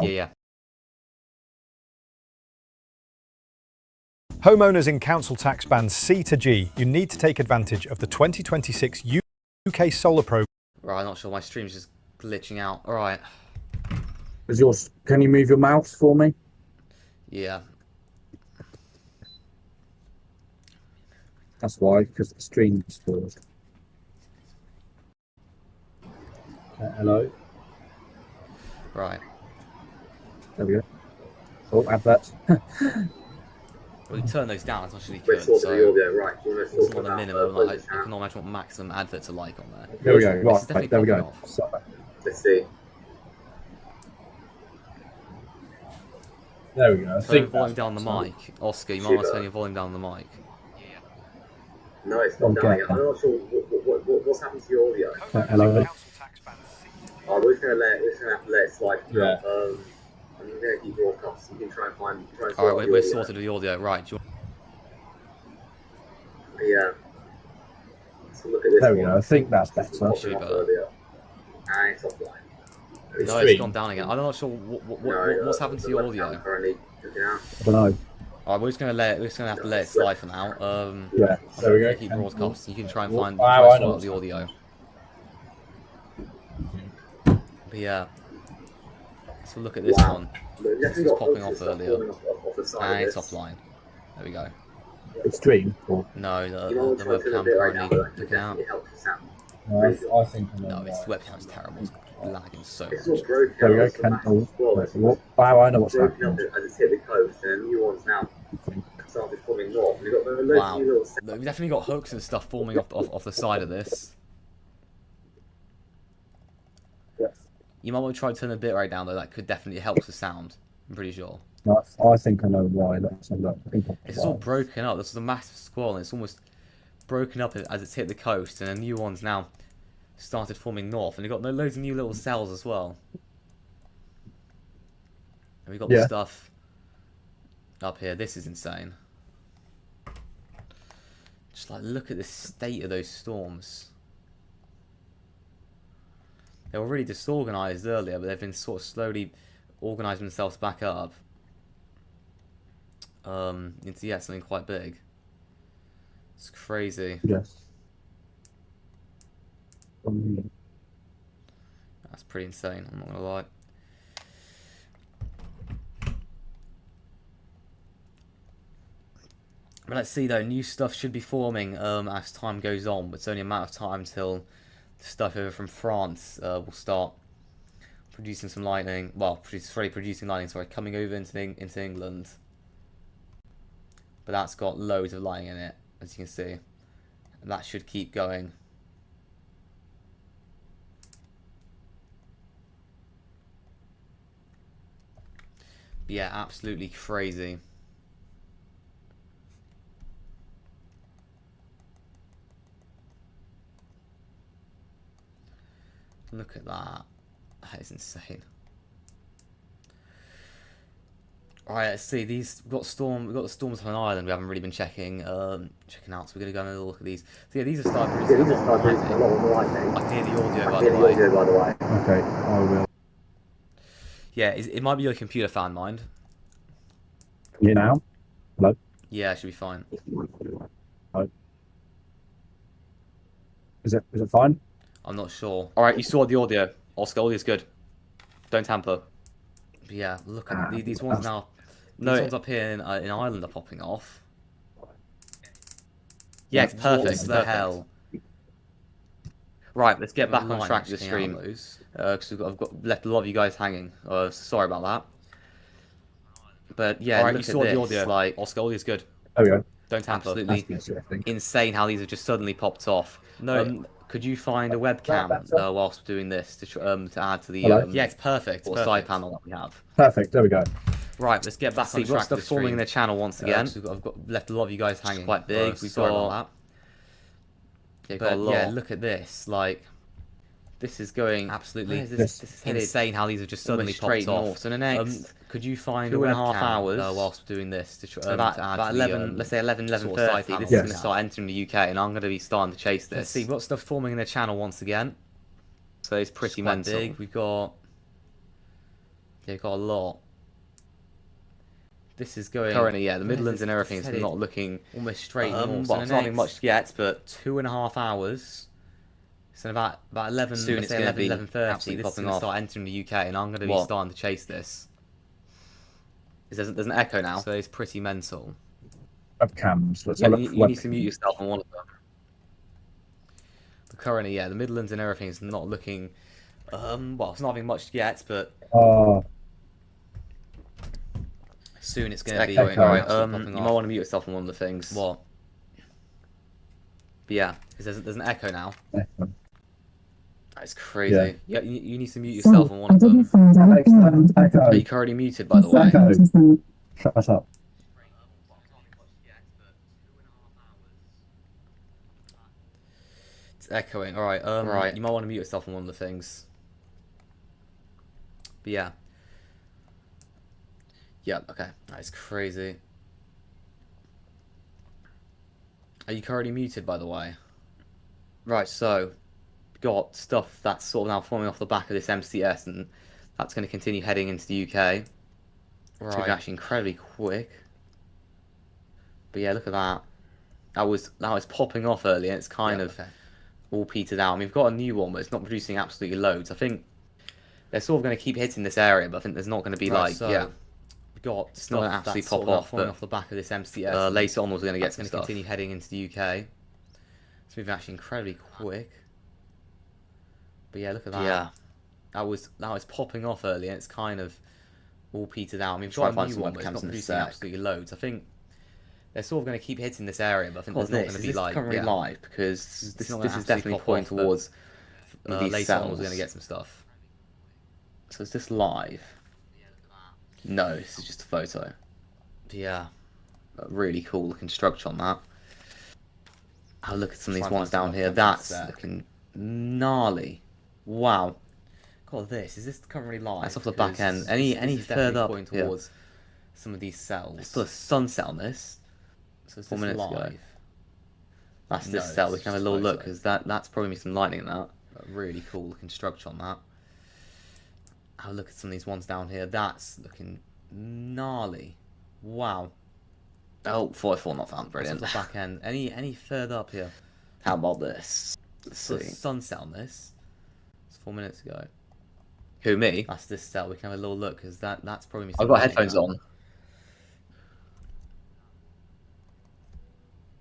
Yeah. Homeowners in council tax bands C to G, you need to take advantage of the 2026 UK Solar Program. Right, I'm not sure. My stream's just glitching out. Alright. Can you move your mouse for me? Yeah. That's why, because the stream's paused. Hello? Right. There we go. Oh, adverts. We turn those down as much as we We're could. sorting So the audio, right. it's not a minimum. Like, I can imagine what maximum adverts are like on there. There we go. This is Right, definitely there we popping go. off. So, Let's see. there we go. I Turn think volume that's down the so. mic. Oscar, you might want to turn your volume down the mic. No, it's not Okay. down yet. I'm not sure what's happened to your audio. Hello. Oh, we're just gonna have to let it slide. Yeah. I'm gonna keep broadcasting. You can try and Alright, we're sorted with the audio. Right, do you Yeah. So look at this There we one. go. I think that's This was better. popping off earlier. And it's offline. No, it's Stream. gone down again. I'm not sure what's happened to the your webcam audio. currently looking out. I don't know. Alright, we're just gonna have to let it slide for now. Yeah. There we go. Keep broadcasting. You can try and find I know out what's the audio. But yeah. So look at this one. Look, This was popping off earlier. Off the side And of it's this. offline. There we go. It's stream. Or... No, You know the what's webcam bit right now, currently but that looking out. definitely helps the sound. I think I know. No, it's the webcam's terrible. It's lagging so It's much. all broken There we up, go. it's a massive squall. It's Wow, I know what's broken up happening. as it's hit the coast, and new ones now started forming north. We've got loads of Wow. new little We've definitely got hooks and stuff forming off the side of this. Yes. You might want to try to turn the bitrate down though. That could definitely help the sound. I'm pretty sure. I think I know why. Let's have a look. I think It's all broken up. This is a massive squall, and it's almost broken up as it's hit the coast, and the new ones now started forming north, and we've got loads of new little cells as well. And we've got the stuff up here. This is insane. Just like look at the state of those storms. They were really disorganized earlier, but they've been sort of slowly organizing themselves back up. Into something quite big. It's crazy. Yes. That's pretty insane, I'm not gonna lie. But let's see though, new stuff should be forming as time goes on, but it's only a matter of time till the stuff over from France will start producing some lightning. Well, producing lightning, sorry, coming over into England. But that's got loads of lightning in it, as you can see. And that should keep going. But yeah, absolutely crazy. Look at that. That is insane. Alright, let's see. We've got the storms on an island we haven't really been checking out, so we're gonna go and have a look at these. So yeah, these are starting producing a lot more lightning. I can hear the audio by the way. Okay, I will. Yeah, it might be your computer fan, mind. You now? Hello? Yeah, it should be fine. Hello? Is it fine? I'm not sure. Alright, you saw the audio. Oscar, audio's good. Don't tamper. But yeah, look at these ones now. These ones up here in Ireland are popping off. Yeah, it's perfect. What the hell? Right, let's get back on track with the stream. Because I've got left a lot of you guys hanging. Sorry about that. But yeah, right, you saw the audio. Like, Oscar, audio's good. There we go. Don't tamper. Absolutely insane how these have just suddenly popped off. No, could you find a webcam whilst doing this to add to the? Yeah, it's perfect. Side panel that we have. Perfect. There we go. Right, let's get back on track. Stuff forming in the channel once again. I've got left a lot of you guys hanging. Quite big. We've got that. But yeah, look at this. Like, this is going absolutely. This is insane how these have just suddenly popped off. So the next, could you find 2.5 hours whilst doing this to about 11, let's say 11:30. This is going to start entering the UK, and I'm going to be starting to chase this. Let's see, we've got stuff forming in the channel once again. So it's pretty mental. Big. We've got a lot. This is going currently, yeah. The Midlands and everything is not looking almost straight north. Well, it's not much yet, but 2.5 hours. So about 11. Soon it's going to be 11:30. This is going to start entering the UK, and I'm going to be starting to chase this. There's an echo now, so it's pretty mental. Webcams. Let's you need to mute yourself on one of them. But currently, yeah, the Midlands and everything is not looking. Well, it's not having much yet, but. Soon it's going to be. Alright, you might want to mute yourself on one of the things. What? But yeah, there's an echo now. That's crazy. Yeah, you need to mute yourself on one of them. Are you currently muted, by the way? Shut up. It's echoing. Alright, right. You might want to mute yourself on one of the things. But yeah. Yeah, okay. That's crazy. Are you currently muted, by the way? Right, so got stuff that's sort of now forming off the back of this MCS, and that's going to continue heading into the UK. It's moving actually incredibly quick. But yeah, look at that. That was popping off earlier. It's kind of all petered out. I mean, we've got a new one, but it's not producing absolutely loads. I think they're sort of going to keep hitting this area, but I think there's not going to be we've got it's not going to absolutely pop off. But off the back of this MCS. Later on, we're going to get some stuff. Continue heading into the UK. It's moving actually incredibly quick. But yeah, look at that. Yeah, that was popping off earlier. It's kind of all petered out. I mean, we've got a new one, but it's not producing absolutely loads. I think they're sort of going to keep hitting this area, but I think there's not going to be currently live, because this is definitely pointing towards later on. We're going to get some stuff. So is this live? No, this is just a photo. Yeah, a really cool looking structure on that. I'll look at some of these ones down here. That's looking gnarly. Wow. God, this is this currently live? That's off the back end. Any further up towards some of these cells? There's still a sunset on this. So it's 4 minutes ago. That's this cell. We can have a little look, because that's probably some lightning in that. A really cool looking structure on that. I'll look at some of these ones down here. That's looking gnarly. Wow. Oh, 44 not found. Brilliant. That's off the back end. Any further up here? How about this? Let's see. Sunset on this. It's 4 minutes ago. Who, me? That's this cell. We can have a little look, because that's probably some. I've got headphones on.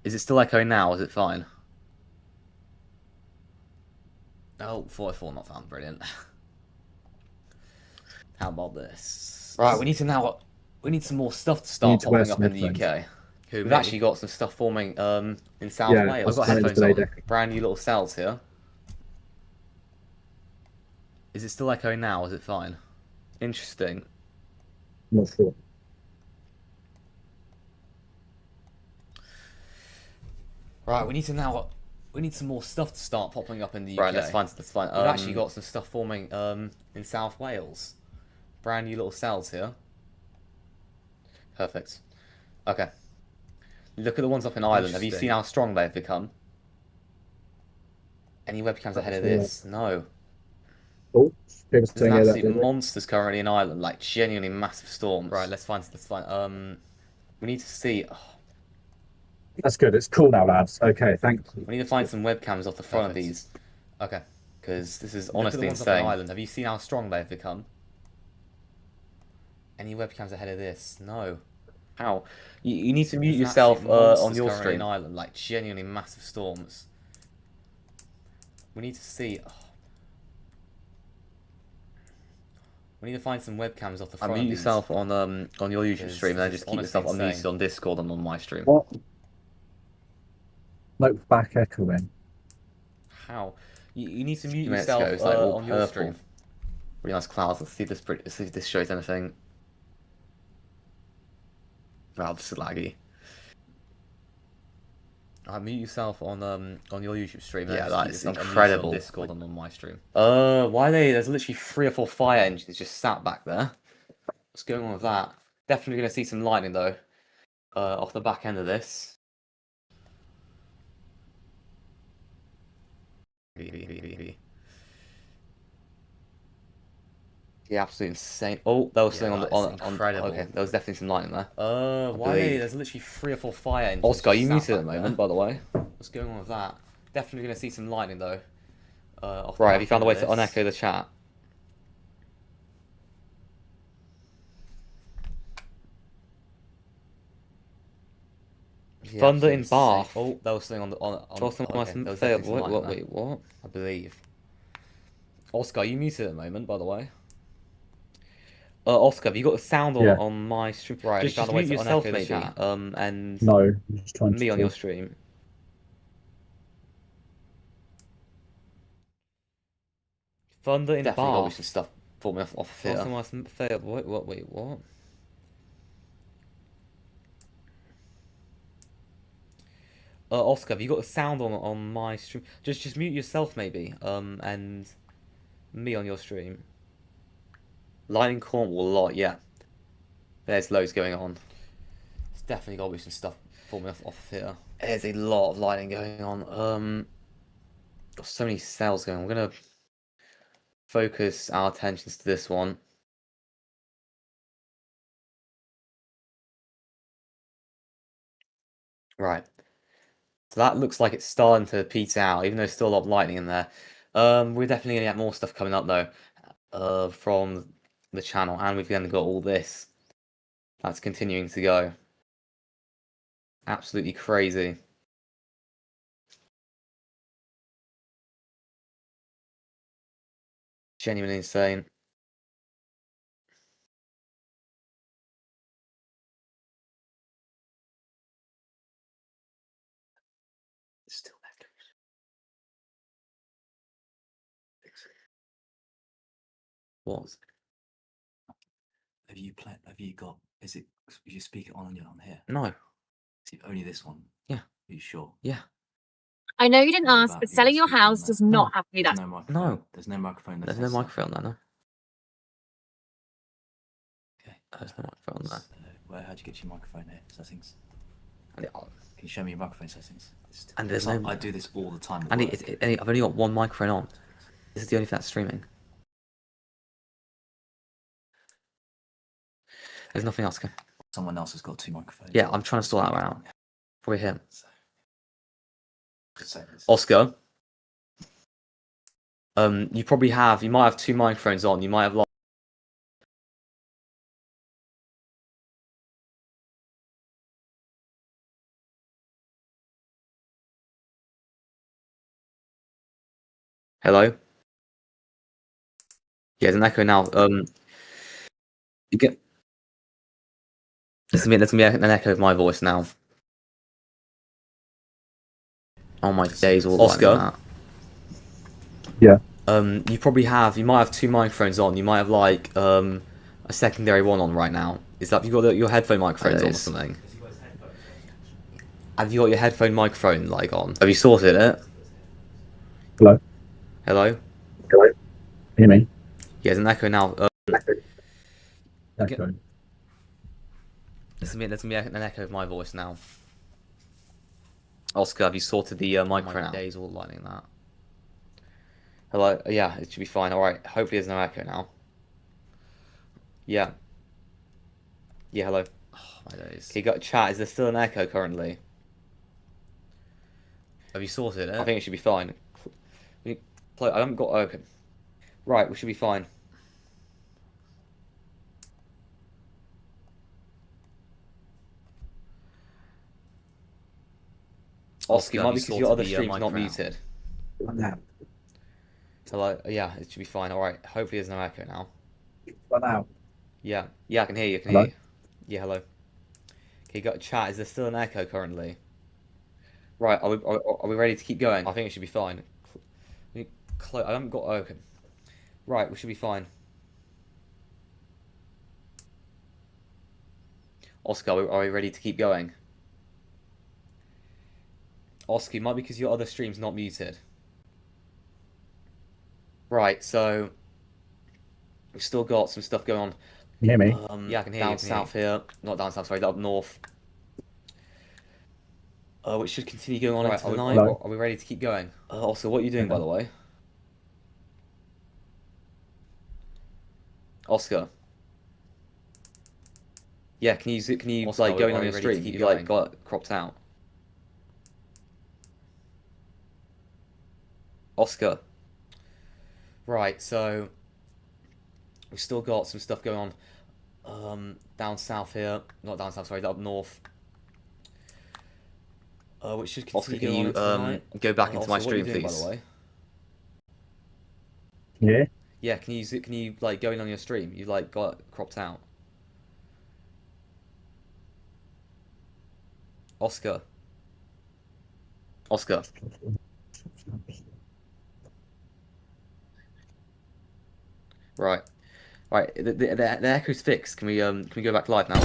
Is it still echoing now? Is it fine? Oh, 44 not found. Brilliant. How about this? Right, we need some more stuff to start popping up in the UK. We've actually got some stuff forming in South Wales. I've got headphones on. Brand new little cells here. Is it still echoing now? Is it fine? Interesting. Not sure. Right, we need some more stuff to start popping up in the UK. Right, that's fine. We've actually got some stuff forming in South Wales. Brand new little cells here. Perfect. Okay. Look at the ones up in Ireland. Have you seen how strong they've become? Any webcams ahead of this? No. Oh, there's absolute monsters currently in Ireland, like genuinely massive storms. Right, let's find. We need to see. Oh. That's good. It's cool now, lads. Okay, thanks. We need to find some webcams off the front of these. Okay. Because this is honestly insane. Up in Ireland. Have you seen how strong they've become? Any webcams ahead of this? No. How? You need to mute yourself on your stream. In Ireland, like genuinely massive storms. We need to see. Oh. We need to find some webcams off the front. Mute yourself on your YouTube stream, and then just keep yourself unmuted on Discord and on my stream. What? Nope, back echoing. How? You need to mute yourself on your stream. Really nice clouds. Let's see if this shows anything. Wow, this is laggy. Mute yourself on your YouTube stream. Yeah, that is incredible. On Discord and on my stream. Why are they? There's literally 3 or 4 fire engines just sat back there. What's going on with that? Definitely gonna see some lightning though. Off the back end of this. Yeah, absolutely insane. Oh, that was something on incredible. Okay, there was definitely some lightning there. Why are they? There's literally 3 or 4 fire engines. Oscar, you muted at the moment, by the way. What's going on with that? Definitely gonna see some lightning though. Right, have you found a way to unecho the chat? Yeah, Thunder in Bath. Oh, that was something on. Wait, what? I believe. Oscar, you muted at the moment, by the way. Oscar, have you got the sound on my stream? Right, just mute yourself maybe. And no, I'm just trying me on your stream. Thunder in Bath. Definitely got some stuff forming off here. Wait, what? Oscar, have you got the sound on my stream? Just mute yourself maybe. And me on your stream. Lightning Cornwall a lot, yeah. There's loads going on. It's definitely got to be some stuff forming off here. There's a lot of lighting going on. Got so many cells going on. We're gonna focus our attentions to this one. Right. So that looks like it's starting to peter out, even though there's still a lot of lightning in there. We're definitely gonna get more stuff coming up though, from the channel, and we've then got all this that's continuing to go. Absolutely crazy. Genuinely insane. Still echoes. What? Have you got? Is it? You speak it on here. No. Is it only this one? Yeah. Are you sure? Yeah. I know you didn't What ask, about but you selling your speaking on house there? does not No. have to be There's that. no microphone. No. There's no microphone. That There's says no so. microphone there, no. Okay. There's no microphone there. So, how'd you get your microphone here? Settings. And, Can you show me your microphone settings? there's no. I do this all the time. And I've only got one microphone on. This is the only thing that's streaming. There's nothing else. Someone else has got two microphones. Yeah, I'm trying to sort that out. Probably him. So, Oscar. You might have two microphones on. You might have Hello? Yeah, there's an echo now. You get. There's gonna be an echo of my voice now. Oh my days, all Oscar. Yeah. You might have two microphones on. You might have like a secondary one on right now. Is that you got your headphone microphones on or something? Have you got your headphone microphone like on? Have you sorted it? Hello? Hello? Hello? Hear me? Yeah, there's an echo now. Echo. There's gonna be an echo of my voice now. Oscar, have you sorted the microphone out? Days all lighting that. Hello? Yeah, it should be fine. Alright, hopefully there's no echo now. Yeah. Yeah, hello. Oh, my days. Okay, you got chat. Is there still an echo currently? Have you sorted it? I think it should be fine. I haven't got okay. Right, we should be fine. Oscar, might be because your other stream's not muted. What now? Hello? Yeah, it should be fine. Alright, hopefully there's no echo now. What now? Yeah, I can hear you. Hello? Yeah, hello. Okay, you got chat. Is there still an echo currently? Right, are we ready to keep going? I think it should be fine. I haven't got okay. Right, we should be fine. Oscar, are we ready to keep going? Oscar, it might be because your other stream's not muted. Right, so we've still got some stuff going on. Can you hear me? Yeah, I can hear you. Down south here, not down south, sorry, up north. Which should continue going on into the night. Are we ready to keep going? Also, what are you doing, by the way? Oscar. Yeah, can you Oscar, like going on your stream? You like got it cropped out. Oscar. Right, so we've still got some stuff going on. Down south here, not down south, sorry, up north. Which should continue going on into the night. Go back into my stream, please. By the way. Yeah. Yeah, can you like going on your stream? You like got it cropped out. Oscar. Oscar. Right. The echo's fixed. Can we go back live now?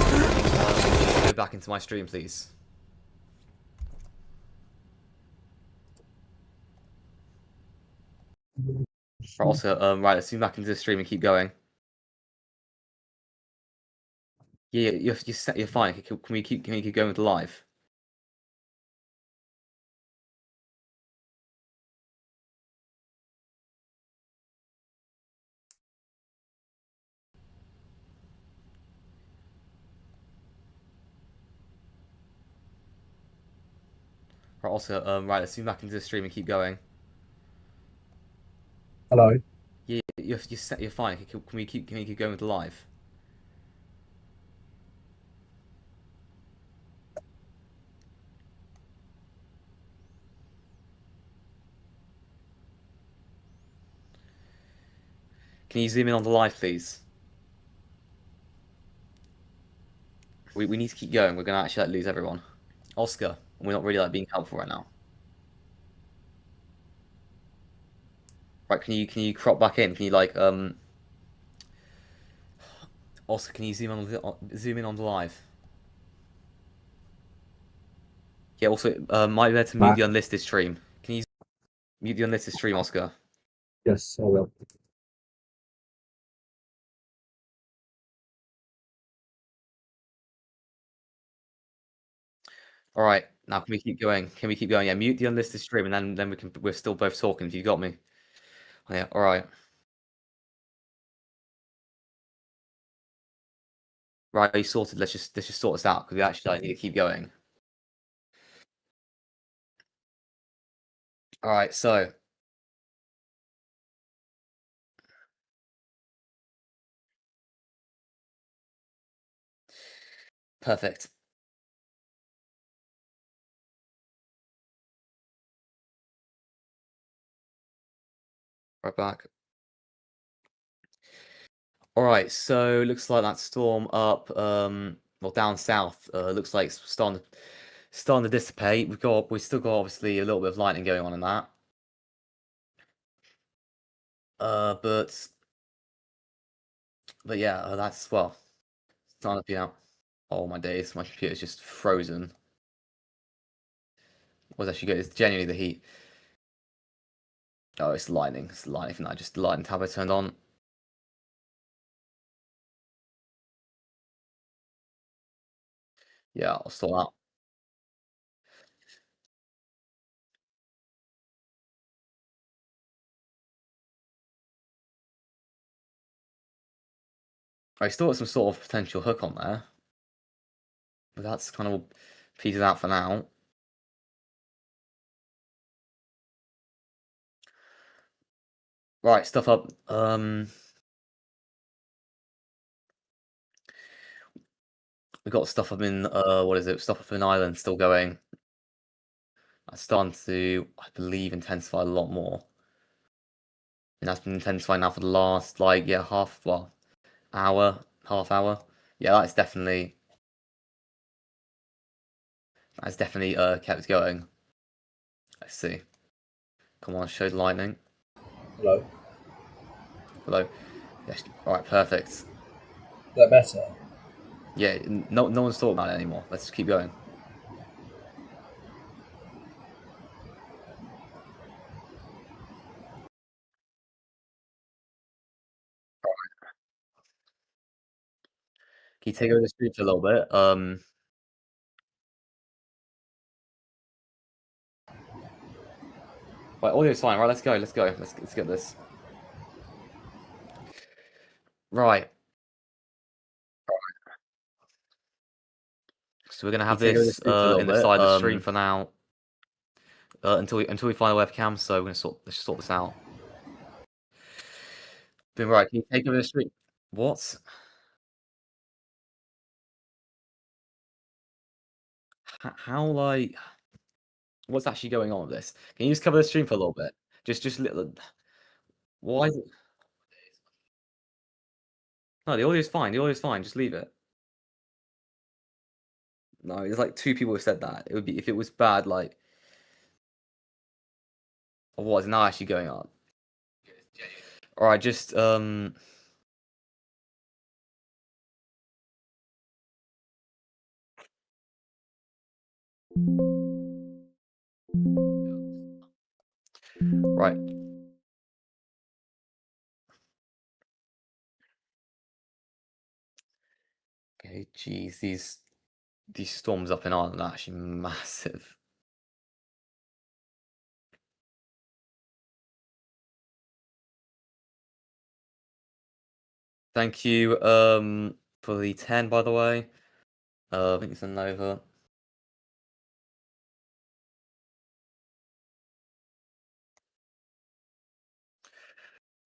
Go back into my stream, please. Right, also, right, let's move back into the stream and keep going. Yeah, you're fine. Can we keep going with the live? Right, also, right, let's zoom back into the stream and keep going. Hello. Yeah, you're fine. Can we keep going with the live? Can you zoom in on the live, please? We need to keep going. We're gonna actually lose everyone. Oscar, we're not really being helpful right now. Right, can you crop back in? Can you Oscar, can you zoom in on the live? Yeah, also, might be better to mute the unlisted stream. Can you mute the unlisted stream, Oscar? Yes, I will. All right, now can we keep going? Can we keep going? Yeah, mute the unlisted stream, and then we're still both talking. If you got me. Yeah. All right. Right, you sorted. Let's just sort this out because we actually need to keep going. All right, so perfect. Right back. All right, so looks like that storm up, well down south, looks like it's starting to dissipate. We've still got obviously a little bit of lightning going on in that. But yeah, that's well, starting to be out. Oh my days, my computer's just frozen. What's actually good? It's genuinely the heat. Oh, it's lightning. It's lightning from that. Just the lightning tab I turned on. Yeah, I'll sort out. I still got some sort of potential hook on there, but that's kind of petered out for now. Right, stuff up. We got stuff up in what is it? Stuff up in Ireland still going. That's starting to, I believe, intensify a lot more. And that's been intensifying now for the last half hour. Yeah, that's definitely kept going. Let's see. Come on, show the lightning. Hello. Hello. Yes. All right, perfect. Is that better? Yeah, no one's talking about it anymore. Let's just keep going. Can you take over the street for a little bit? Right, audio's fine. Right, let's go. Let's go. Let's get this. Right. So we're gonna have this in the side of the stream for now. Until we find a webcam. So we're gonna let's sort this out. Been right. Can you take over the stream? What? How what's actually going on with this? Can you just cover the stream for a little bit? Just little. Why is it? No, the audio's fine. The audio's fine. Just leave it. No, there's like two people who said that. It would be if it was bad, like, or what is now actually going on? All right, just right. Okay, geez, these storms up in Ireland are actually massive. Thank you for the 10, by the way. I think it's a Nova.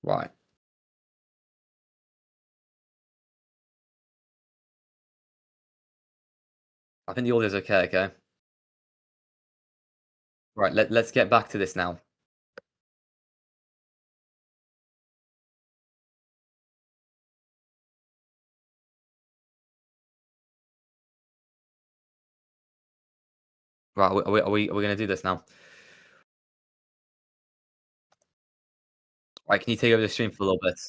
Right. I think the audio's okay, okay? Right, let's get back to this now. Right, are we gonna do this now? Right, can you take over the stream for a little bit?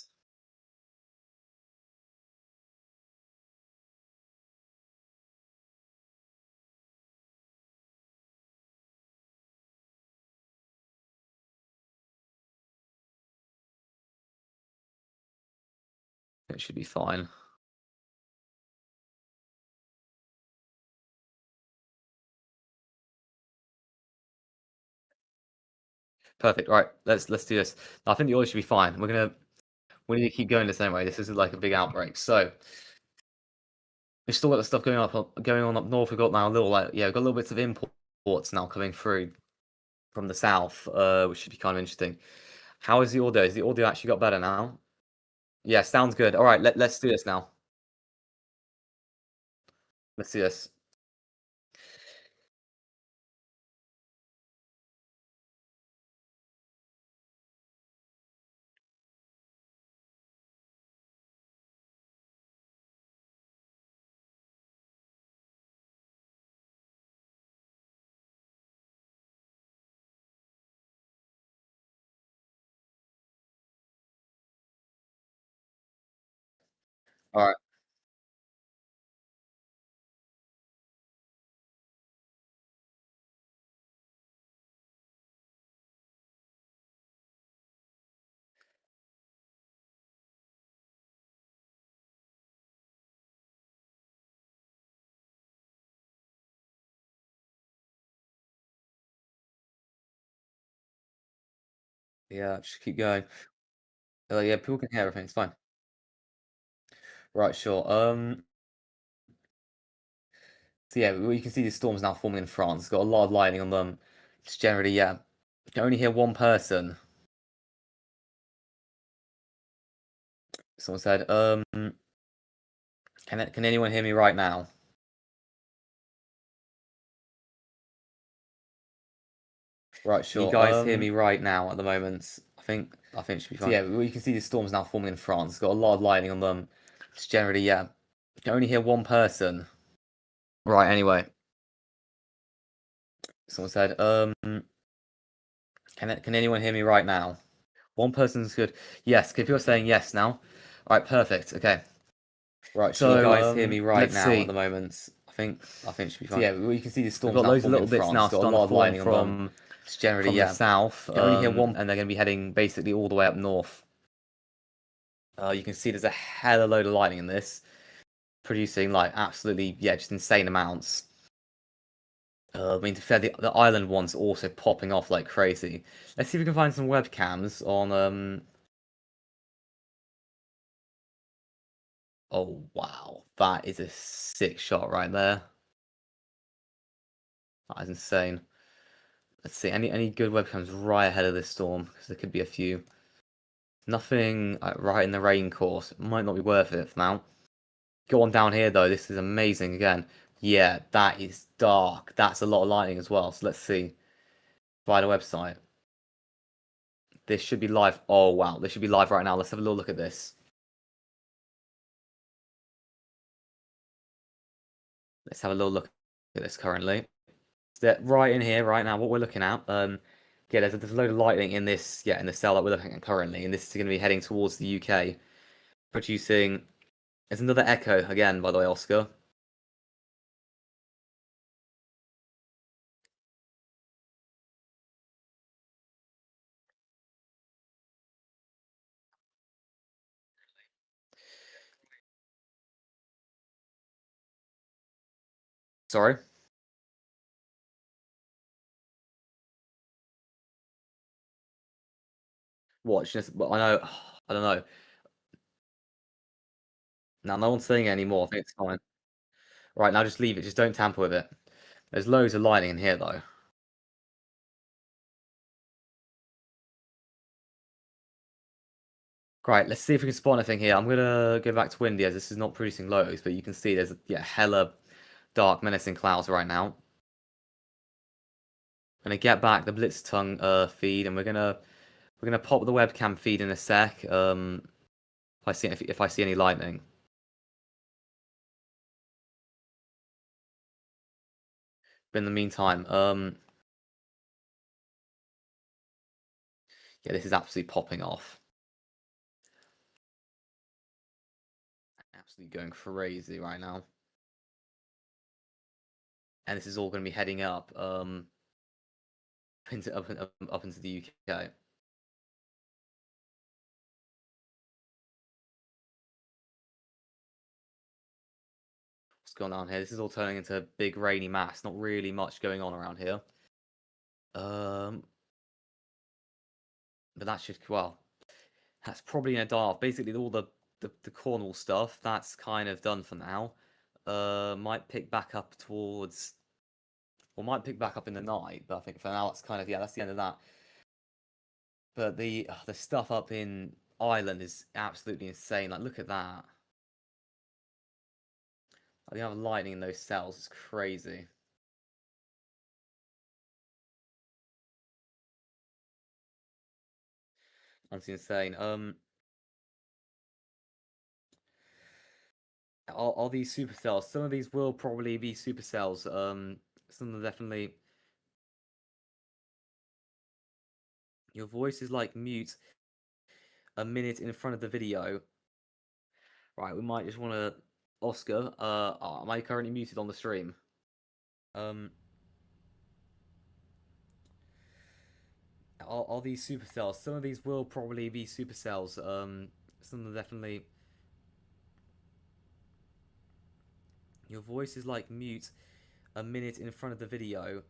It should be fine. Perfect. Right, let's do this. I think the audio should be fine. We need to keep going this anyway. This is like a big outbreak. So we've still got the stuff going on up north. We've got now a little we've got little bits of imports now coming through from the south, which should be kind of interesting. How is the audio? Has the audio actually got better now? Yeah, sounds good. All right, let's do this now. Let's do this. All right. Yeah, just keep going. Yeah, people can hear everything. It's fine. Right, sure. So yeah, you can see these storms now forming in France. It's got a lot of lightning on them. It's generally, yeah, you can only hear one person. Someone said, can anyone hear me right now? Right, sure. Can you guys hear me right now at the moment? I think it should be fine. So yeah, you can see these storms now forming in France. It's got a lot of lightning on them. It's generally, yeah, you can only hear one person. Right, anyway. Someone said, can anyone hear me right now? One person's good. Yes, if you're saying yes now. All right, perfect. Okay. Right, so you guys hear me right now at the moment. I think it should be fine. So yeah, you can see these storms got now loads of forming little in bits France. now It's got a starting lot to of form lightning on them. from It's generally, the yeah, south. you can only hear one, and they're going to be heading basically all the way up north. You can see there's a hell of a load of lightning in this, producing like absolutely, yeah, just insane amounts. I mean, to be fair, the island one's also popping off like crazy. Let's see if we can find some webcams on. Oh wow, that is a sick shot right there. That is insane. Let's see, any good webcams right ahead of this storm, because there could be a few. Nothing right in the rain course. It might not be worth it for now. Go on down here though. This is amazing again. Yeah, that is dark. That's a lot of lightning as well. So let's see. Via the website. This should be live. Oh wow, this should be live right now. Let's have a little look at this. Let's have a little look at this currently. So right in here, right now, what we're looking at. Yeah, there's a load of lightning in this. Yeah, in the cell that we're looking at currently, and this is going to be heading towards the UK, producing. There's another echo again, by the way, Oscar. Sorry. Watch this. But I know. I don't know. Now no one's saying it anymore. I think it's fine. Right now, just leave it. Just don't tamper with it. There's loads of lightning in here though. Right, let's see if we can spawn anything here. I'm gonna go back to Windy as this is not producing loads, but you can see there's hella dark menacing clouds right now. I'm gonna get back the Blitztongue feed, and we're gonna pop the webcam feed in a sec. If I see any lightning. But in the meantime, yeah, this is absolutely popping off. Absolutely going crazy right now. And this is all going to be heading up, into the UK. What's going on here? This is all turning into a big rainy mass. Not really much going on around here. But that should, well, that's probably gonna die off. Basically, all the Cornwall stuff, that's kind of done for now. Might pick back up towards, or might pick back up in the night. But I think for now, that's kind of, yeah, that's the end of that. But the stuff up in Ireland is absolutely insane. Like, look at that. Like, you have lightning in those cells. It's crazy. Honestly insane. Are these supercells? Some of these will probably be supercells. Some of them definitely. Your voice is like mute a minute in front of the video. Right, we might just want to. Oscar, am I currently muted on the stream? Are these supercells? Some of these will probably be supercells. Some of them definitely. Your voice is like mute a minute in front of the video.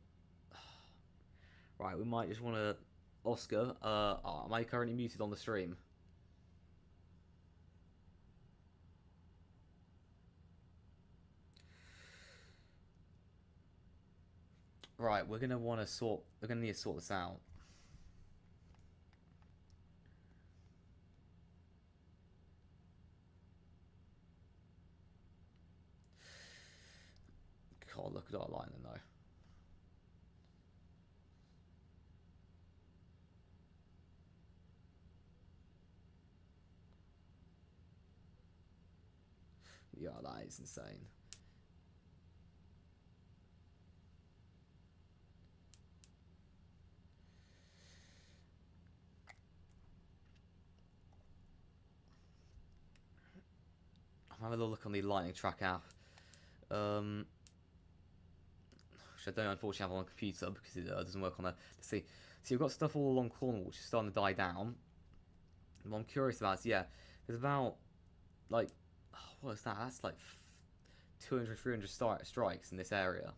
Right, we might just want to. Oscar, am I currently muted on the stream? Right, we're gonna want to sort. We're gonna need to sort this out. God, look at our lightning though. Yeah, that is insane. I'm having a little look on the lightning track app. Which I don't unfortunately have on a computer because it doesn't work on there. Let's see. So you've got stuff all along Cornwall which is starting to die down. And what I'm curious about is, yeah, there's about, like, what is that? That's like 200, 300 strikes in this area.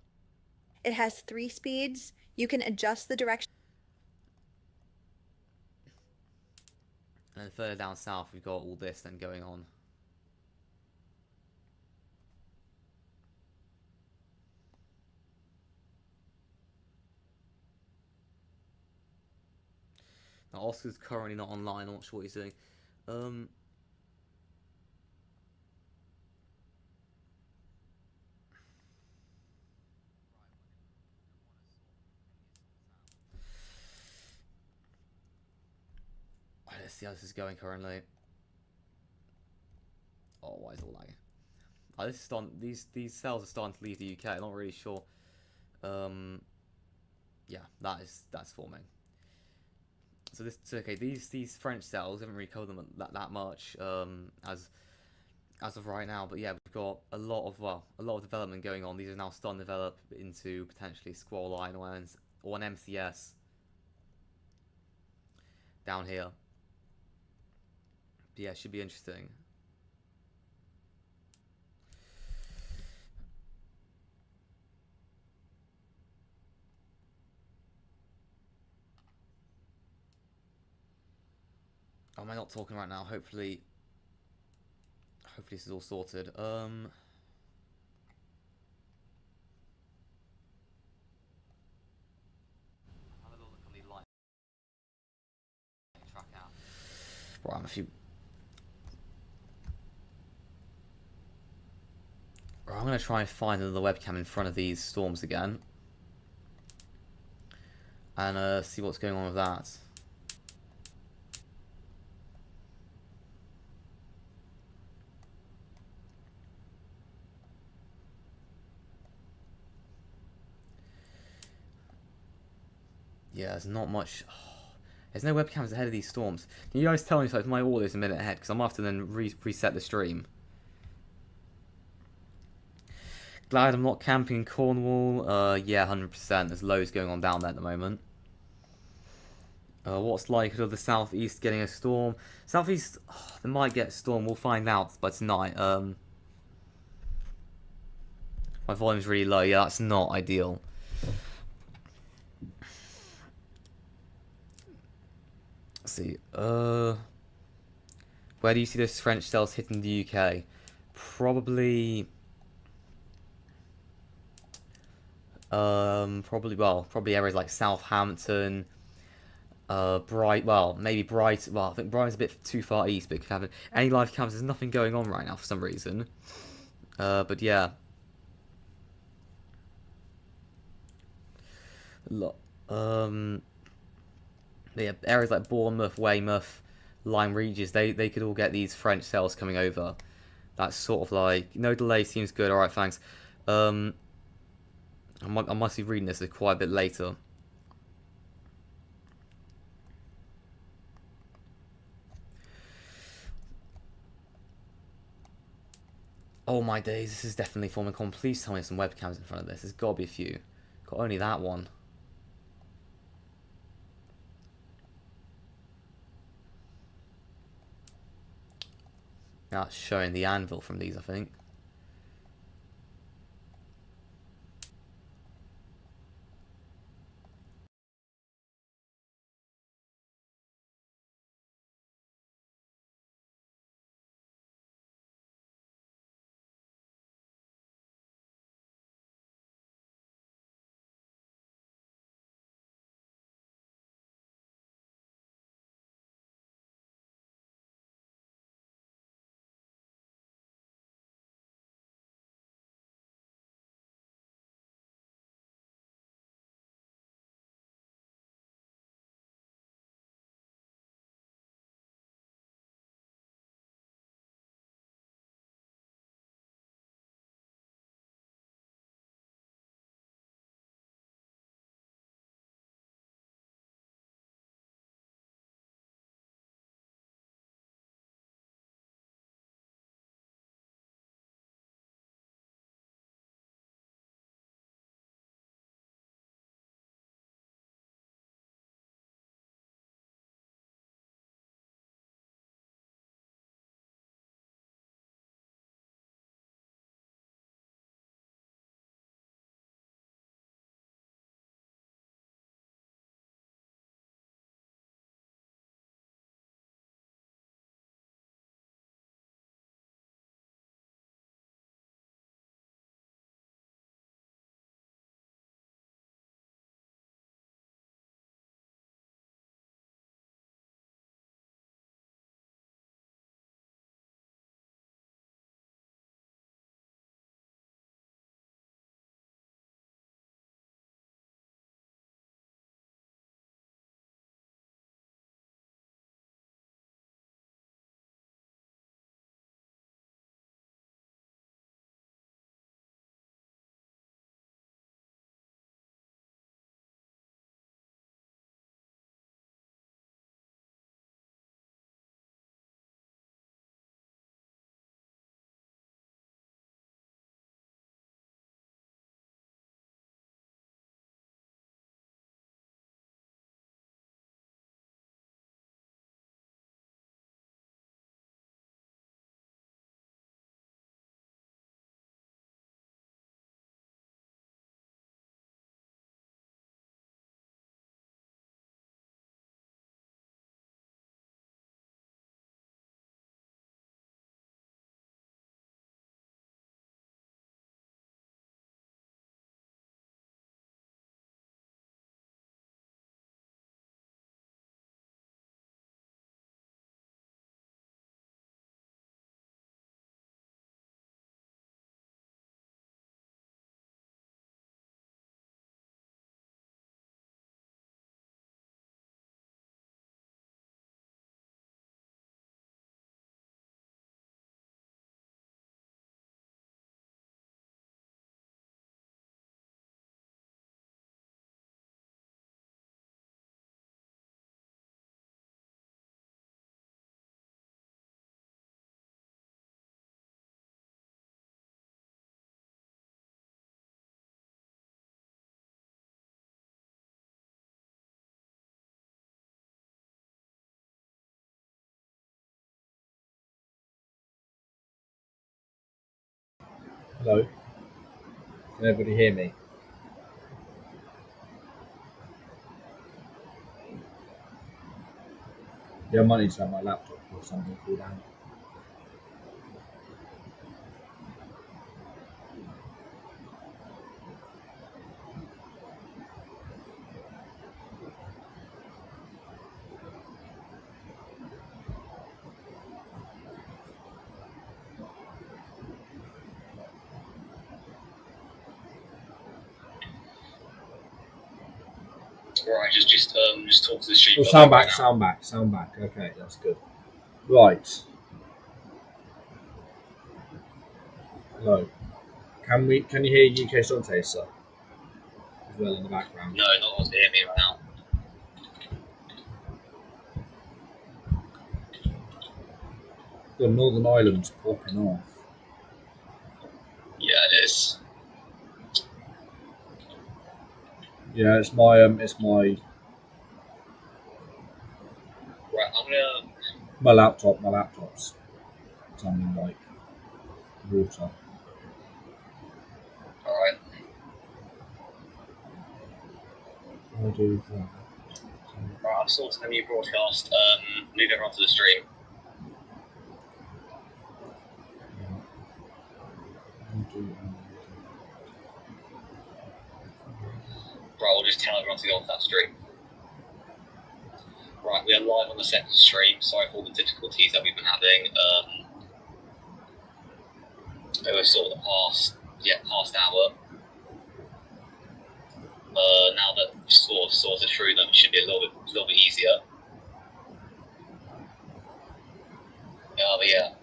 It has 3 speeds. You can adjust the direction. And then further down south, we've got all this then going on. Now, Oscar's currently not online. I'm not sure what he's doing. Let's see how this is going currently. Oh, why is it all lagging? Oh, this is starting, these cells are starting to leave the UK. I'm not really sure. Yeah, that's forming. So okay. These French cells haven't really covered them that much as of right now. But yeah, we've got a lot of development going on. These are now starting to develop into potentially Squall Line or an MCS down here. But yeah, it should be interesting. Am I not talking right now? Hopefully this is all sorted. Right, I'm a few. I'm going to try and find another webcam in front of these storms again. And see what's going on with that. Yeah, there's not much. There's no webcams ahead of these storms. Can you guys tell me if my audio is a minute ahead? Because I'm after then reset the stream. Glad I'm not camping in Cornwall. Yeah, 100%. There's loads going on down there at the moment. What's likely of the southeast getting a storm? Southeast, they might get a storm. We'll find out by tonight. My volume's really low. Yeah, that's not ideal. Let's see. Where do you see those French cells hitting the UK? Probably areas like Southampton, maybe Bright. Well, I think Brighton's a bit too far east, but it could have any live cams. There's nothing going on right now for some reason. But yeah, yeah, areas like Bournemouth, Weymouth, Lyme Regis, they could all get these French cells coming over. That's sort of like no delay seems good. All right, thanks. I must be reading this quite a bit later. Oh my days, this is definitely Formicon. Please tell me some webcams in front of this. There's got to be a few. Got only that one. That's showing the anvil from these, I think. Hello? Can everybody hear me? Yeah, I might need to have my laptop or something cool down. Right, just talk to the stream. Oh, sound back. Okay, that's good. Right. Hello. Can you hear UK Song Taster as well in the background? No, not able to hear me right now. The Northern Ireland's popping off. Yeah, it is. Yeah, it's my Right, I'm gonna. my laptop's sounding like water. Alright. I'll do that. Right, I've sorted a new broadcast. Move everyone to the stream. Right, we'll just tell everyone to go onto that stream. Right, we are live on the second stream. Sorry for all the difficulties that we've been having. We're sort of past hour. Now that we've sorted through them, it should be a little bit easier. But yeah.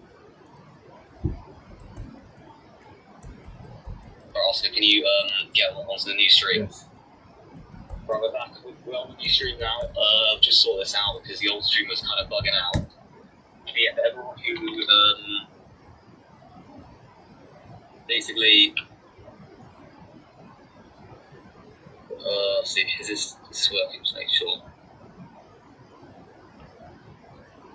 Right, Oscar, can you get onto the new stream? Yes. Right, we're back. We're on the new stream now. Just sort this out because the old stream was kind of bugging out. But yeah, for everyone who basically see, is this working? Just make sure.